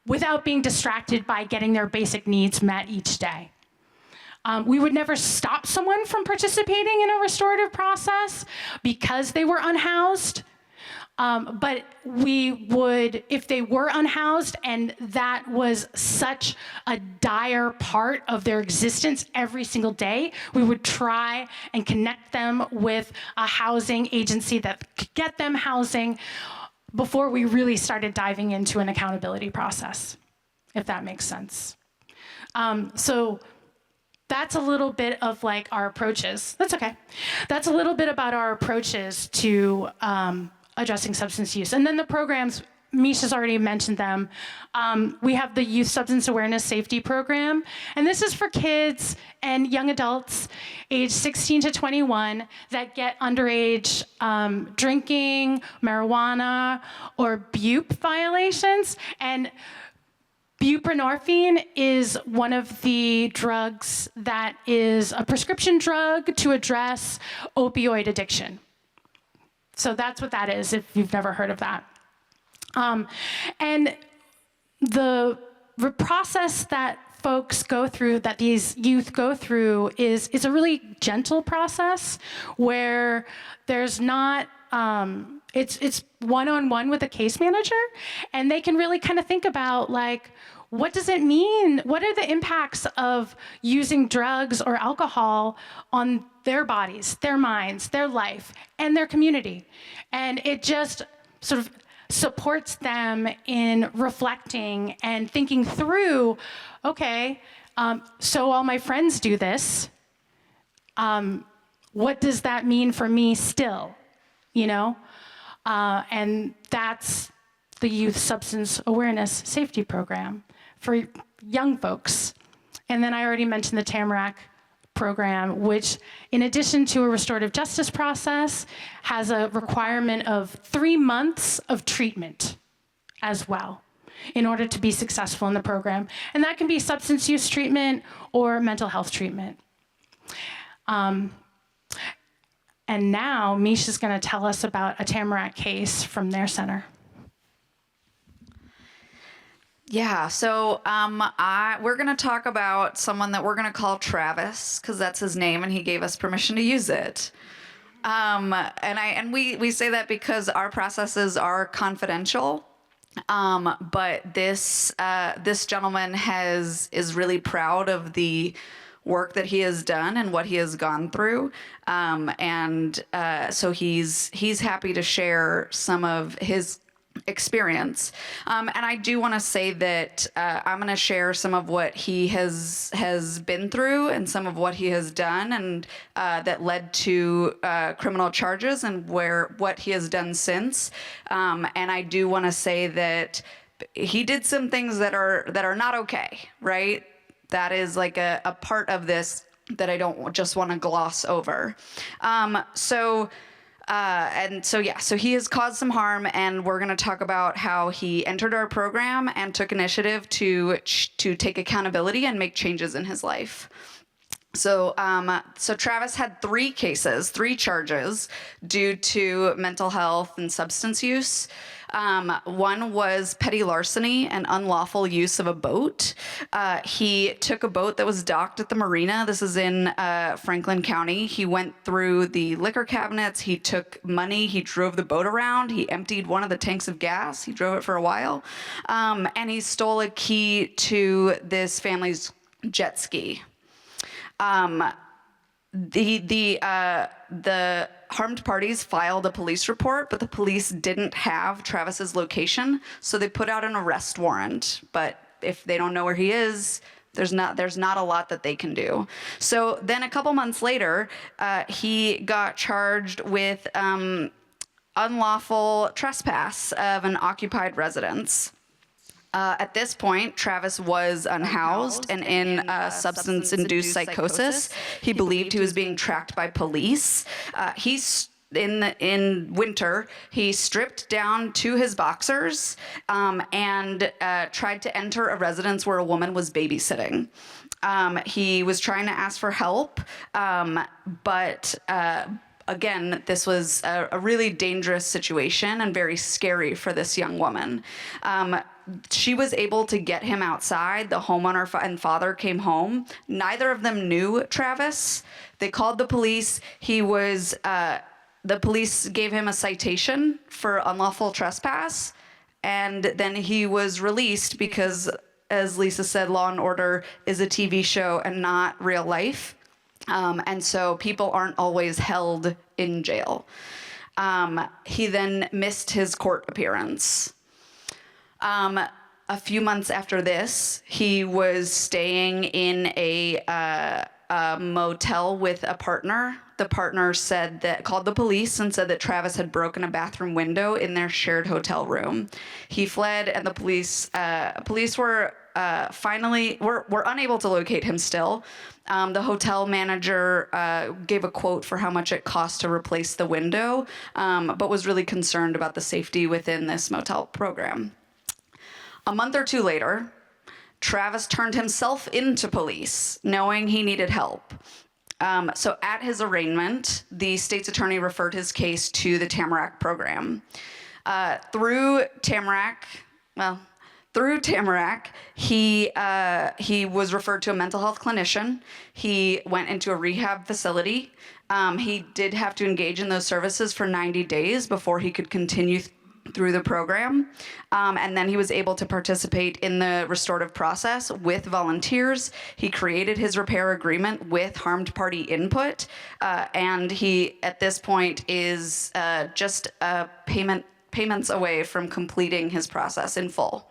without being distracted by getting their basic needs met each day. We would never stop someone from participating in a restorative process because they were unhoused. But we would, if they were unhoused and that was such a dire part of their existence every single day, we would try and connect them with a housing agency that could get them housing before we really started diving into an accountability process, if that makes sense. So that's a little bit of like our approaches. That's okay. That's a little bit about our approaches to addressing substance use. And then the programs, Misha's already mentioned them. We have the Youth Substance Awareness Safety Program, and this is for kids and young adults aged 16 to 21 that get underage drinking, marijuana, or BUP violations. And buprenorphine is one of the drugs that is a prescription drug to address opioid addiction. So that's what that is, if you've never heard of that. And the process that folks go through, that these youth go through, is a really gentle process where there's not, it's one-on-one with a case manager, and they can really kind of think about, like, what does it mean? What are the impacts of using drugs or alcohol on their bodies, their minds, their life, and their community? And it just sort of supports them in reflecting and thinking through, okay, so all my friends do this. What does that mean for me still, you know? And that's the Youth Substance Awareness Safety Program for young folks. And then I already mentioned the Tamarack program, which, in addition to a restorative justice process, has a requirement of 3 months of treatment as well in order to be successful in the program. And that can be substance use treatment or mental health treatment. And now Misha's going to tell us about a Tamarack case from their center. Yeah, so we're going to talk about someone that we're going to call Travis, because that's his name and he gave us permission to use it. And we say that because our processes are confidential. But this gentleman is really proud of the work that he has done and what he has gone through, so he's happy to share some of his experience. And I do want to say that I'm going to share some of what he has been through and some of what he has done, and that led to criminal charges, and what he has done since. And I do want to say that he did some things that are not okay, right? That is like a part of this that I don't just want to gloss over. So he has caused some harm, and we're going to talk about how he entered our program and took initiative to take accountability and make changes in his life. So Travis had 3 charges due to mental health and substance use. One was petty larceny and unlawful use of a boat. He took a boat that was docked at the marina. This is in Franklin County. He went through the liquor cabinets. He took money. He drove the boat around. He emptied one of the tanks of gas. He drove it for a while. And he stole a key to this family's jet ski. The harmed parties filed a police report, but the police didn't have Travis's location, so they put out an arrest warrant. But if they don't know where he is, there's not a lot that they can do. So then a couple months later, he got charged with unlawful trespass of an occupied residence. At this point, Travis was unhoused and in substance-induced psychosis. He believed he was being tracked by police. In winter, he stripped down to his boxers and tried to enter a residence where a woman was babysitting. He was trying to ask for help, but again, this was a really dangerous situation and very scary for this young woman. She was able to get him outside. The homeowner and father came home. Neither of them knew Travis. They called the police. The police gave him a citation for unlawful trespass, and then he was released because, as Lisa said, Law and Order is a TV show and not real life. And so people aren't always held in jail. He then missed his court appearance. A few months after this, he was staying in a motel with a partner. The partner called the police and said that Travis had broken a bathroom window in their shared hotel room. He fled, and the police were unable to locate him still. The hotel manager gave a quote for how much it cost to replace the window, but was really concerned about the safety within this motel program. A month or two later, Travis turned himself into police, knowing he needed help. So at his arraignment, the state's attorney referred his case to the Tamarack program. Through Tamarack, he was referred to a mental health clinician. He went into a rehab facility. He did have to engage in those services for 90 days before he could continue through the program. And then he was able to participate in the restorative process with volunteers. He created his repair agreement with harmed party input. And he, at this point, is just payments away from completing his process in full.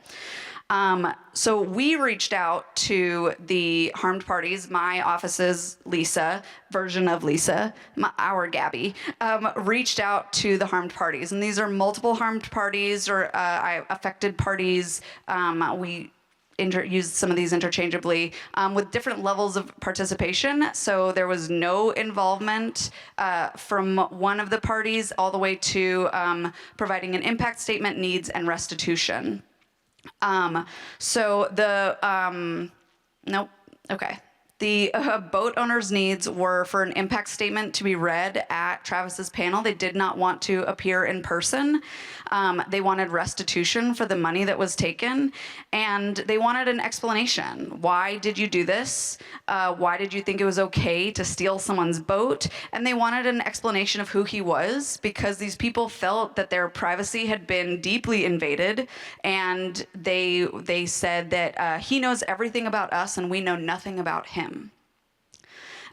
So we reached out to the harmed parties, my office's Lisa, version of Lisa, our Gabby, reached out to the harmed parties. And these are multiple harmed parties or affected parties. We used some of these interchangeably with different levels of participation. So there was no involvement from one of the parties all the way to providing an impact statement, needs, and restitution. The boat owners' needs were for an impact statement to be read at Travis's panel. They did not want to appear in person. They wanted restitution for the money that was taken, and they wanted an explanation. Why did you do this? Why did you think it was okay to steal someone's boat? And they wanted an explanation of who he was, because these people felt that their privacy had been deeply invaded, and they said that he knows everything about us and we know nothing about him.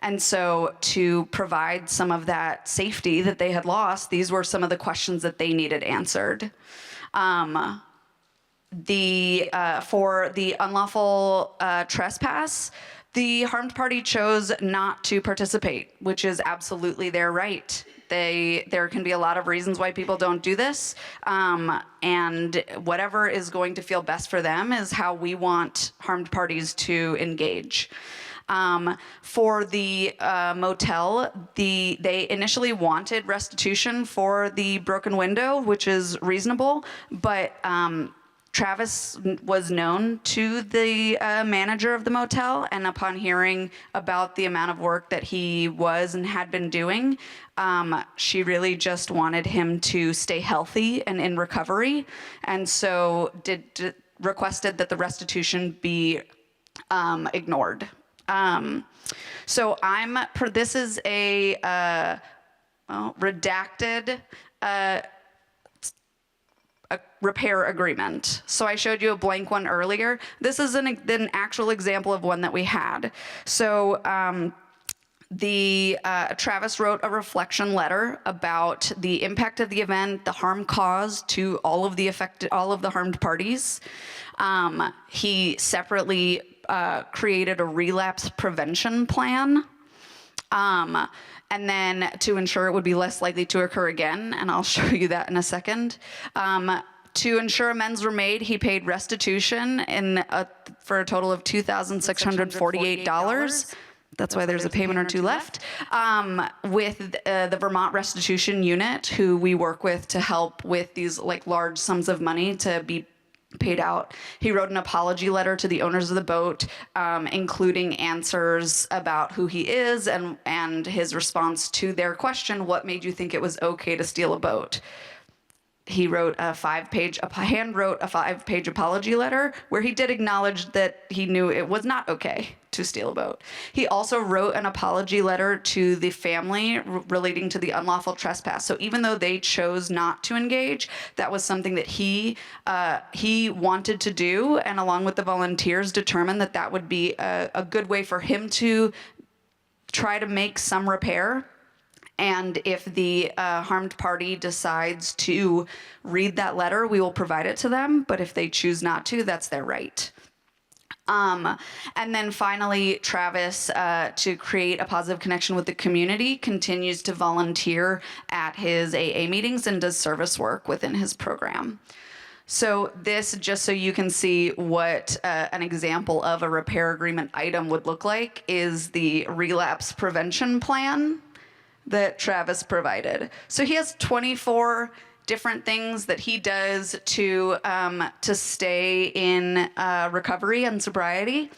And so to provide some of that safety that they had lost, these were some of the questions that they needed answered. For the unlawful trespass, the harmed party chose not to participate, which is absolutely their right. There can be a lot of reasons why people don't do this, and whatever is going to feel best for them is how we want harmed parties to engage. For the motel, they initially wanted restitution for the broken window, which is reasonable, but Travis was known to the manager of the motel, and upon hearing about the amount of work that he was and had been doing, she really just wanted him to stay healthy and in recovery, and so requested that the restitution be ignored. So this is a redacted a repair agreement. So I showed you a blank one earlier. This is an actual example of one that we had. So Travis wrote a reflection letter about the impact of the event, the harm caused to all of the harmed parties. He separately created a relapse prevention plan. And then to ensure it would be less likely to occur again, and I'll show you that in a second. To ensure amends were made, he paid restitution for a total of $2,648. That's why there's a payment or two left. With the Vermont Restitution Unit, who we work with to help with these large sums of money to be paid out. He wrote an apology letter to the owners of the boat, including answers about who he is and his response to their question, what made you think it was okay to steal a boat? He wrote hand-wrote a 5-page apology letter where he did acknowledge that he knew it was not okay to steal a boat. He also wrote an apology letter to the family relating to the unlawful trespass. So even though they chose not to engage, that was something that he wanted to do, and along with the volunteers determined that that would be a good way for him to try to make some repair. And if the harmed party decides to read that letter, we will provide it to them. But if they choose not to, that's their right. And then finally, Travis, to create a positive connection with the community, continues to volunteer at his AA meetings and does service work within his program. So this, just so you can see what an example of a repair agreement item would look like, is the relapse prevention plan that Travis provided. So he has 24 different things that he does to stay in recovery and sobriety.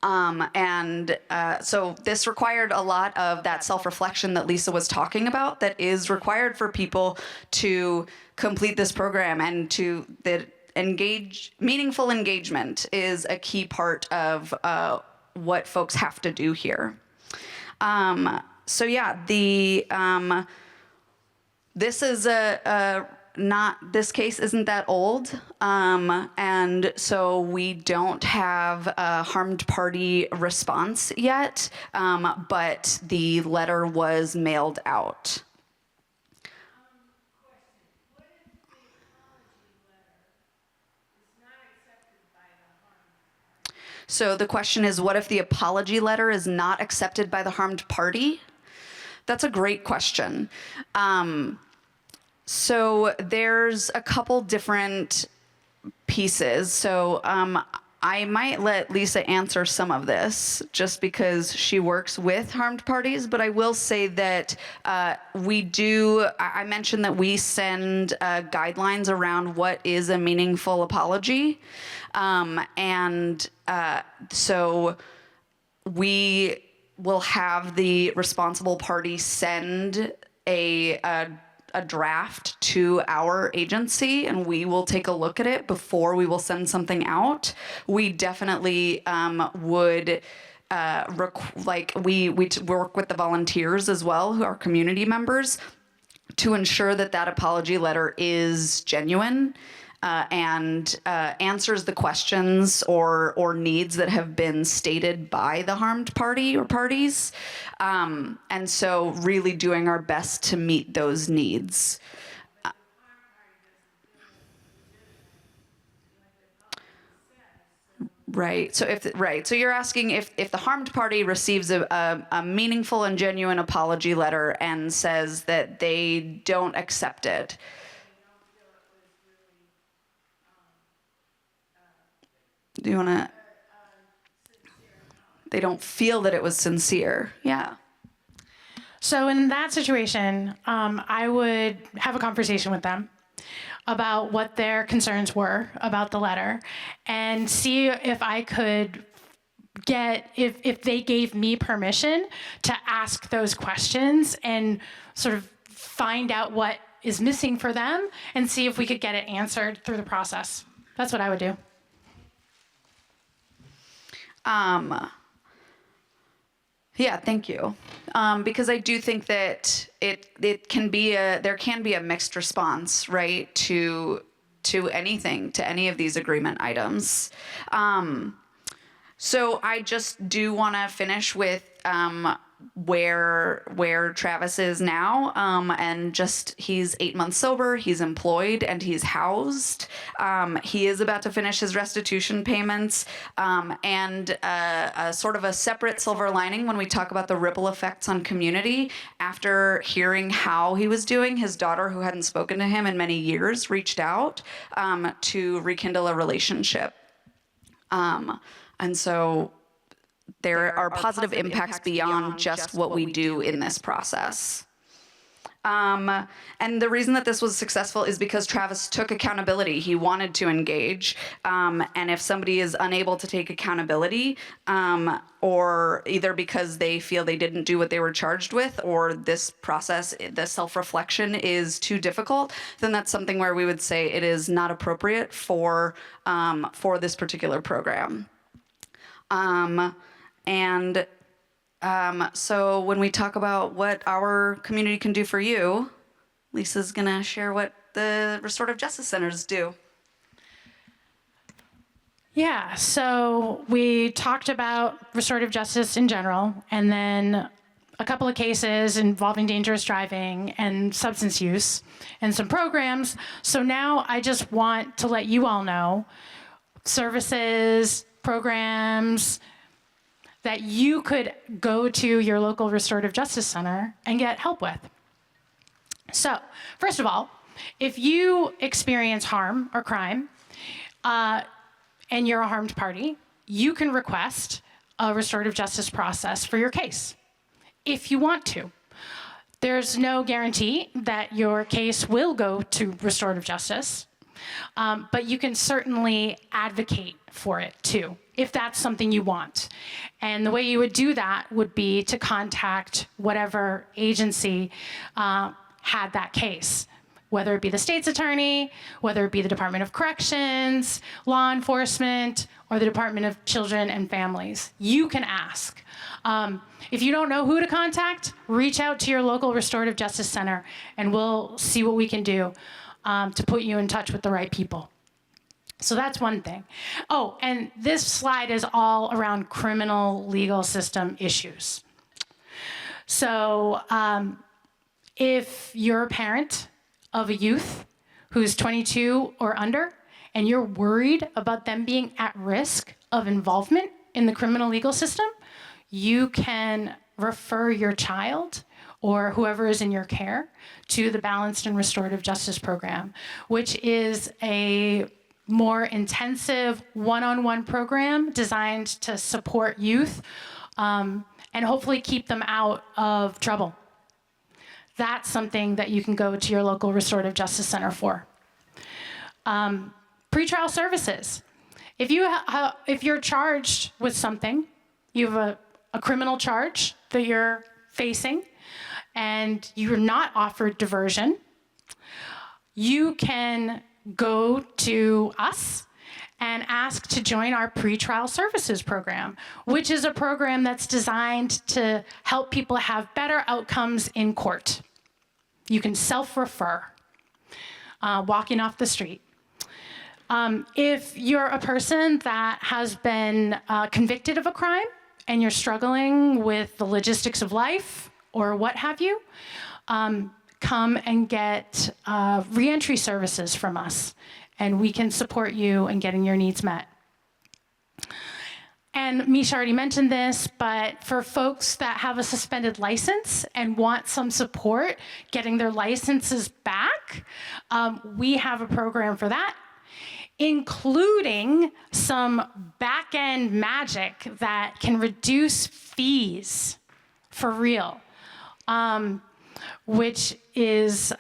So this required a lot of that self-reflection that Lisa was talking about, that is required for people to complete this program, and meaningful engagement is a key part of what folks have to do here. So yeah, this is this case isn't that old, and so we don't have a harmed party response yet, but the letter was mailed out. So the question is, what if the apology letter is not accepted by the harmed party? That's a great question. So there's a couple different pieces. So I might let Lisa answer some of this just because she works with harmed parties, but I will say that I mentioned that we send guidelines around what is a meaningful apology. So we will have the responsible party send a draft to our agency, and we will take a look at it before we will send something out. We definitely would we work with the volunteers as well, who are community members, to ensure that that apology letter is genuine and answers the questions or needs that have been stated by the harmed party or parties. And so really doing our best to meet those needs. Right. So so you're asking if the harmed party receives a meaningful and genuine apology letter and says that they don't accept it. Do you want to? They don't feel that it was sincere. Yeah. So in that situation, I would have a conversation with them about what their concerns were about the letter and see if I could get, if they gave me permission to ask those questions and sort of find out what is missing for them and see if we could get it answered through the process. That's what I would do. Yeah, thank you. Because I do think that there can be a mixed response, right, to anything, to any of these agreement items. So I just do want to finish with where Travis is now, and just he's 8 months sober, he's employed, and he's housed. He is about to finish his restitution payments, and a sort of a separate silver lining when we talk about the ripple effects on community. After hearing how he was doing, his daughter, who hadn't spoken to him in many years, reached out to rekindle a relationship. And so there are positive impacts beyond just what we do in this process. And the reason that this was successful is because Travis took accountability. He wanted to engage. And if somebody is unable to take accountability, or either because they feel they didn't do what they were charged with, or this process, the self-reflection is too difficult, then that's something where we would say it is not appropriate for this particular program. So when we talk about what our community can do for you, Lisa's gonna share what the Restorative Justice Centers do. Yeah, so we talked about restorative justice in general, and then a couple of cases involving dangerous driving and substance use and some programs. So now I just want to let you all know services, programs, that you could go to your local restorative justice center and get help with. So, first of all, if you experience harm or crime and you're a harmed party, you can request a restorative justice process for your case, if you want to. There's no guarantee that your case will go to restorative justice, but you can certainly advocate for it too, if that's something you want. And the way you would do that would be to contact whatever agency had that case, whether it be the state's attorney, whether it be the Department of Corrections, law enforcement, or the Department of Children and Families. You can ask. If you don't know who to contact, reach out to your local restorative justice center and we'll see what we can do to put you in touch with the right people. So that's one thing. Oh, and this slide is all around criminal legal system issues. So if you're a parent of a youth who's 22 or under, and you're worried about them being at risk of involvement in the criminal legal system, you can refer your child or whoever is in your care to the Balanced and Restorative Justice Program, which is a more intensive one-on-one program designed to support youth and hopefully keep them out of trouble. That's something that you can go to your local restorative justice center for. Pretrial services. If you're charged with something, you have a criminal charge that you're facing and you're not offered diversion, you can go to us and ask to join our pretrial services program, which is a program that's designed to help people have better outcomes in court. You can self-refer, walking off the street. If you're a person that has been convicted of a crime and you're struggling with the logistics of life or what have you, come and get reentry services from us, and we can support you in getting your needs met. And Misha already mentioned this, but for folks that have a suspended license and want some support getting their licenses back, we have a program for that, including some back-end magic that can reduce fees for real, which is,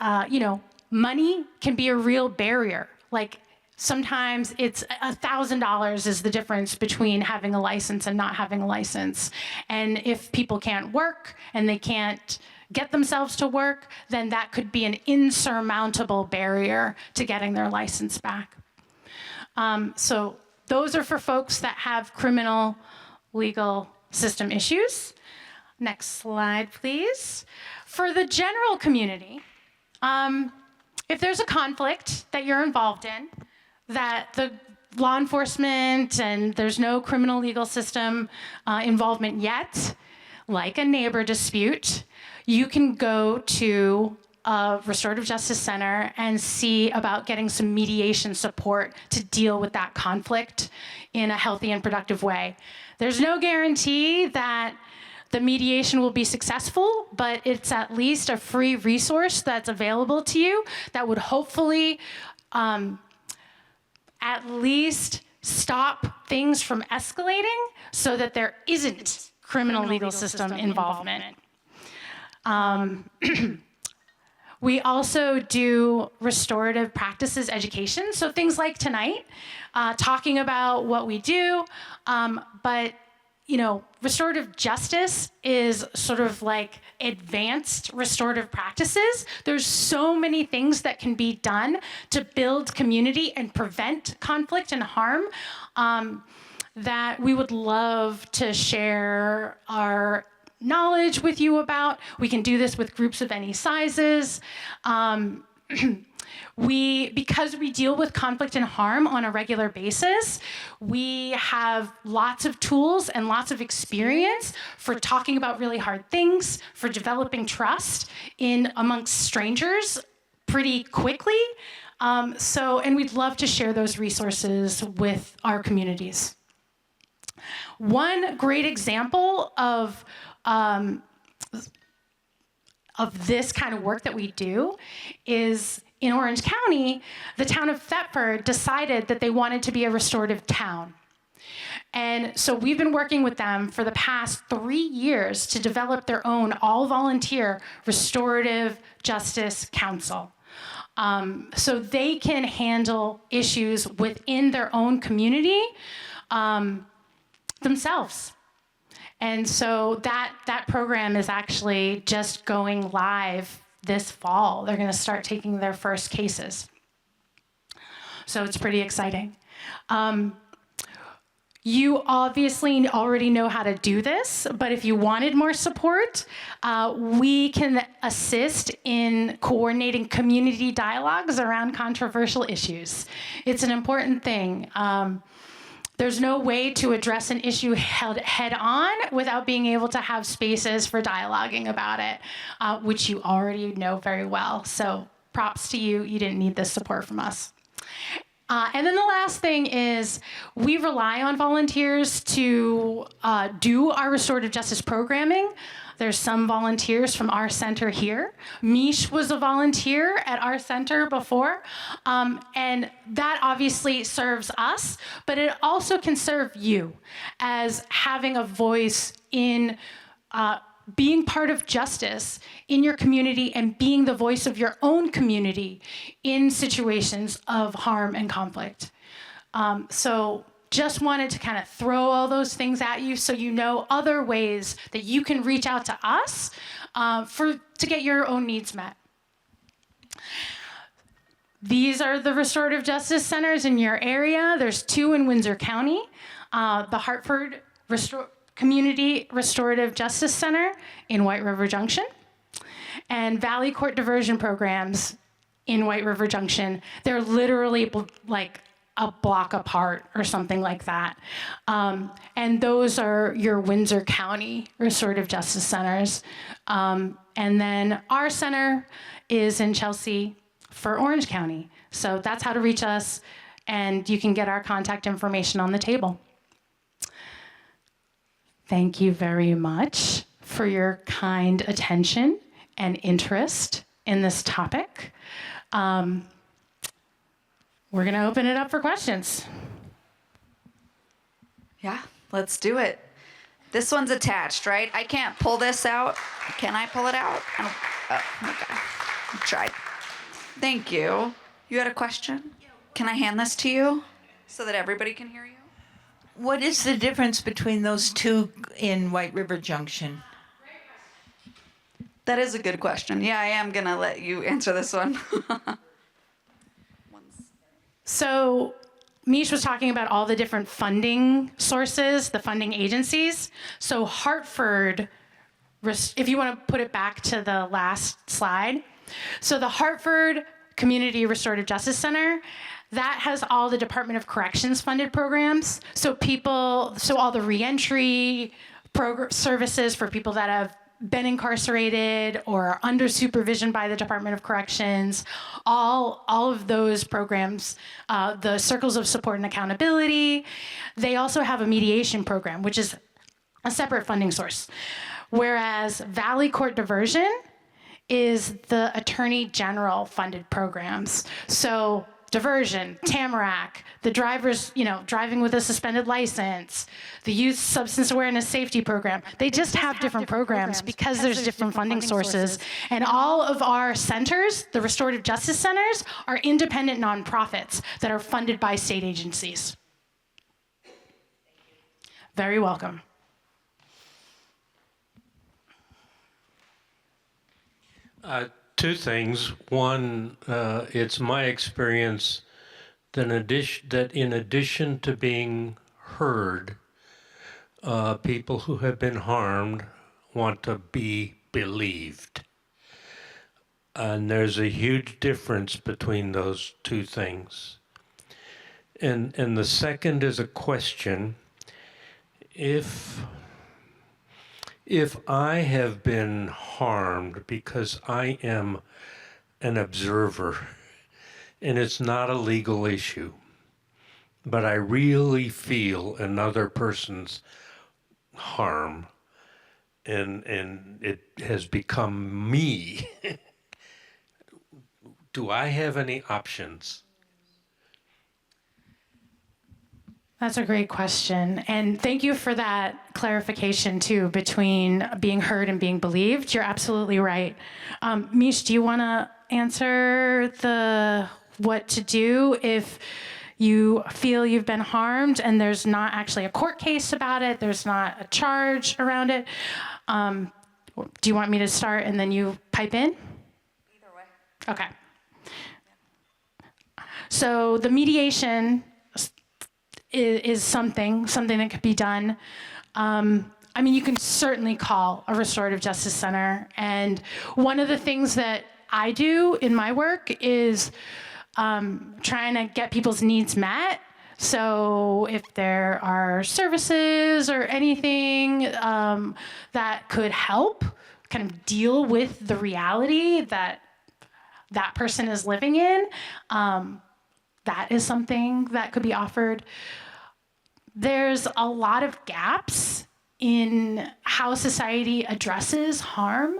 money can be a real barrier. Like sometimes it's $1,000 is the difference between having a license and not having a license. And if people can't work and they can't get themselves to work, then that could be an insurmountable barrier to getting their license back. So those are for folks that have criminal legal system issues. Next slide, please. For the general community, if there's a conflict that you're involved in, that the law enforcement and there's no criminal legal system involvement yet, like a neighbor dispute, you can go to a Restorative Justice Center and see about getting some mediation support to deal with that conflict in a healthy and productive way. There's no guarantee that the mediation will be successful, but it's at least a free resource that's available to you that would hopefully at least stop things from escalating so that there isn't criminal legal system involvement. We also do restorative practices education, so things like tonight, talking about what we do, but restorative justice is sort of like advanced restorative practices. There's so many things that can be done to build community and prevent conflict and harm that we would love to share our knowledge with you about. We can do this with groups of any sizes. Because we deal with conflict and harm on a regular basis, we have lots of tools and lots of experience for talking about really hard things, for developing trust amongst strangers pretty quickly. And we'd love to share those resources with our communities. One great example of this kind of work that we do is in Orange County, the town of Thetford decided that they wanted to be a restorative town. And so we've been working with them for the past 3 years to develop their own all-volunteer restorative justice council. So they can handle issues within their own community themselves. And so that program is actually just going live this fall. They're going to start taking their first cases. So it's pretty exciting. You obviously already know how to do this, but if you wanted more support, we can assist in coordinating community dialogues around controversial issues. It's an important thing. There's no way to address an issue head on without being able to have spaces for dialoguing about it, which you already know very well. So props to you. You didn't need this support from us. And then the last thing is we rely on volunteers to do our restorative justice programming. There's some volunteers from our center here. Mish was a volunteer at our center before, and that obviously serves us, but it also can serve you as having a voice in being part of justice in your community and being the voice of your own community in situations of harm and conflict. So just wanted to kind of throw all those things at you so you know other ways that you can reach out to us to get your own needs met. These are the restorative justice centers in your area. There's 2 in Windsor County. The Hartford Community Restorative Justice Center in White River Junction, and Valley Court Diversion Programs in White River Junction. They're literally like a block apart or something like that. And those are your Windsor County Restorative Justice Centers. And then our center is in Chelsea for Orange County. So that's how to reach us, and you can get our contact information on the table. Thank you very much for your kind attention and interest in this topic. We're going to open it up for questions. Yeah, let's do it. This one's attached, right? I can't pull this out. Can I pull it out? I don't, oh, okay. I tried. Thank you. You had a question? Can I hand this to you so that everybody can hear you? What is the difference between those 2 in White River Junction? That is a good question. Yeah, I am going to let you answer this one. So Mish was talking about all the different funding sources, the funding agencies. So Hartford, if you want to put it back to the last slide. So the Hartford Community Restorative Justice Center, that has all the Department of Corrections funded programs. So all the reentry services for people that have been incarcerated or are under supervision by the Department of Corrections, all of those programs, the Circles of Support and Accountability. They also have a mediation program, which is a separate funding source. Whereas Valley Court Diversion is the Attorney General funded programs. So Diversion, Tamarack, the drivers, driving with a suspended license, the Youth Substance Awareness Safety Program. They just have different programs because there's different funding sources. And all of our centers, the restorative justice centers, are independent nonprofits that are funded by state agencies. Very welcome. Two things. One, it's my experience that in addition to being heard, people who have been harmed want to be believed. And there's a huge difference between those two things. And the second is a question. If I have been harmed because I am an observer, and it's not a legal issue, but I really feel another person's harm, and it has become me, do I have any options? That's a great question. And thank you for that clarification, too, between being heard and being believed. You're absolutely right. Mish, do you want to answer what to do if you feel you've been harmed and there's not actually a court case about it, there's not a charge around it? Do you want me to start and then you pipe in? Either way. Okay. So the mediation is something that could be done. You can certainly call a restorative justice center. And one of the things that I do in my work is trying to get people's needs met. So if there are services or anything that could help kind of deal with the reality that person is living in, that is something that could be offered. There's a lot of gaps in how society addresses harm.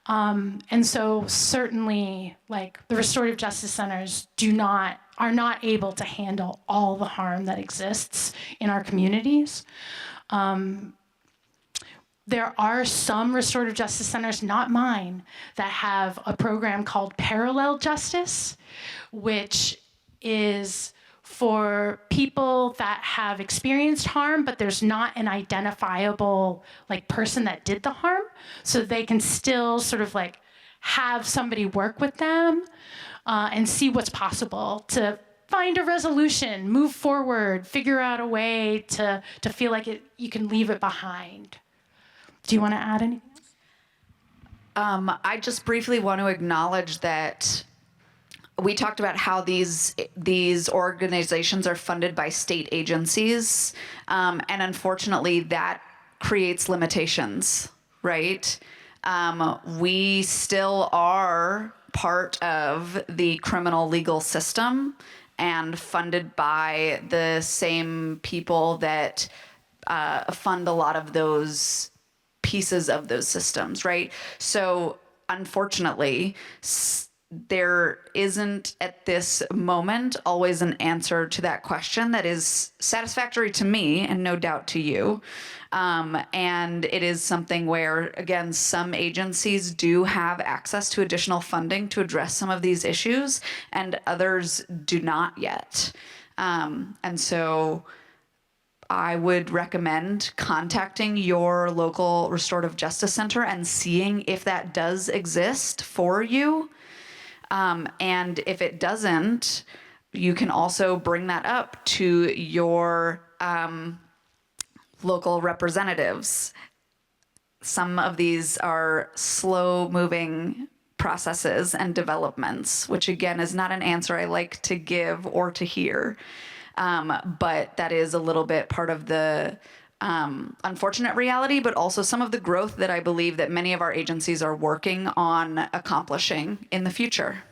And so certainly, the restorative justice centers are not able to handle all the harm that exists in our communities. There are some restorative justice centers, not mine, that have a program called Parallel Justice, which is for people that have experienced harm, but there's not an identifiable like person that did the harm, so they can still sort of like have somebody work with them and see what's possible to find a resolution, move forward, figure out a way to feel like you can leave it behind. Do you want to add anything else? I just briefly want to acknowledge that we talked about how these organizations are funded by state agencies, and unfortunately that creates limitations, right? We still are part of the criminal legal system and funded by the same people that fund a lot of those pieces of those systems, right? So unfortunately, there isn't at this moment always an answer to that question that is satisfactory to me and no doubt to you. And it is something where, again, some agencies do have access to additional funding to address some of these issues, and others do not yet. And so I would recommend contacting your local restorative justice center and seeing if that does exist for you. And if it doesn't, you can also bring that up to your local representatives. Some of these are slow-moving processes and developments, which again is not an answer I like to give or to hear. But that is a little bit part of the unfortunate reality, but also some of the growth that I believe that many of our agencies are working on accomplishing in the future.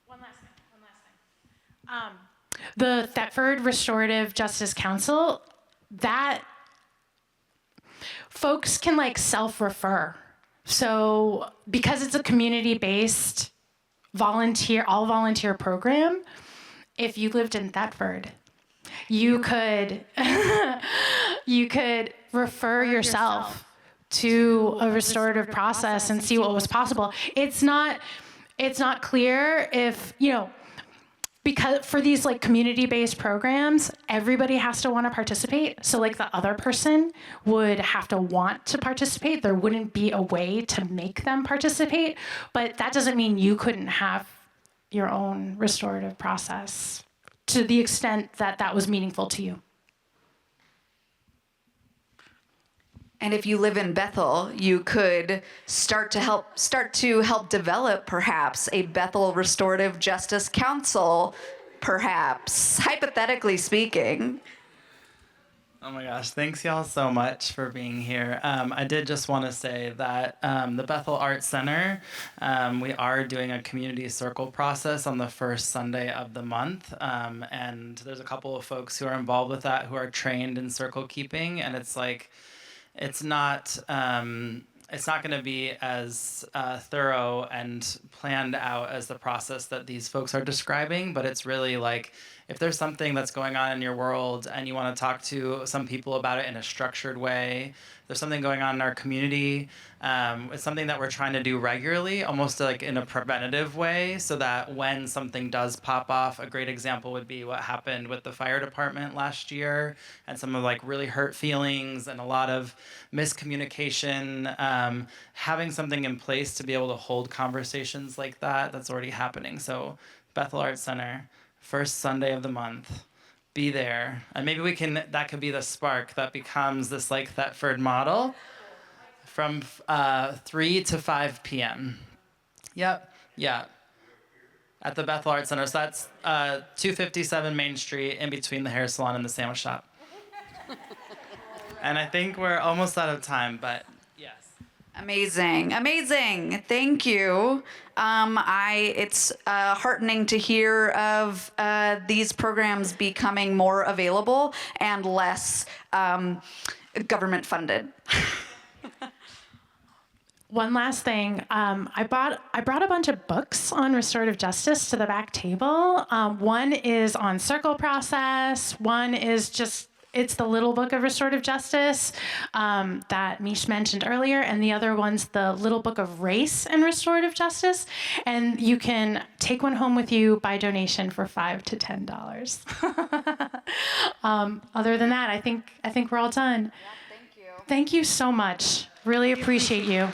One last thing. The Thetford Restorative Justice Council, that folks can like self-refer. So because it's a community-based all volunteer program, if you lived in Thetford, you could refer yourself to a restorative process and see what was possible. It's not clear if, because for these like community-based programs, everybody has to want to participate. So like the other person would have to want to participate. There wouldn't be a way to make them participate, but that doesn't mean you couldn't have your own restorative process to the extent that that was meaningful to you. And if you live in Bethel, you could start to help develop perhaps a Bethel Restorative Justice Council, perhaps, hypothetically speaking. Oh my gosh, thanks y'all so much for being here. I did just want to say that the Bethel Arts Center, we are doing a community circle process on the first Sunday of the month. And there's a couple of folks who are involved with that who are trained in circle keeping. And it's like, it's not going to be as thorough and planned out as the process that these folks are describing, but it's really like, if there's something that's going on in your world and you want to talk to some people about it in a structured way, there's something going on in our community. It's something that we're trying to do regularly, almost like in a preventative way, so that when something does pop off, a great example would be what happened with the fire department last year and some of like really hurt feelings and a lot of miscommunication, having something in place to be able to hold conversations like that, that's already happening. So Bethel Arts Center, first Sunday of the month, be there. And maybe that could be the spark that becomes this like Thetford model from 3 to 5 p.m. Yep, yeah. At the Bethel Arts Center. So that's 257 Main Street, in between the hair salon and the sandwich shop. And I think we're almost out of time, but yes. Amazing, amazing. Thank you. It's heartening to hear of these programs becoming more available and less government funded. One last thing, I brought a bunch of books on restorative justice to the back table. One is on circle process. One is it's the Little Book of Restorative Justice that Mish mentioned earlier, and the other one's the Little Book of Race and Restorative Justice. And you can take take one home with you by donation for $5 to $10. Other than that, I think we're all done. Thank you. Thank you so much. Really appreciate you.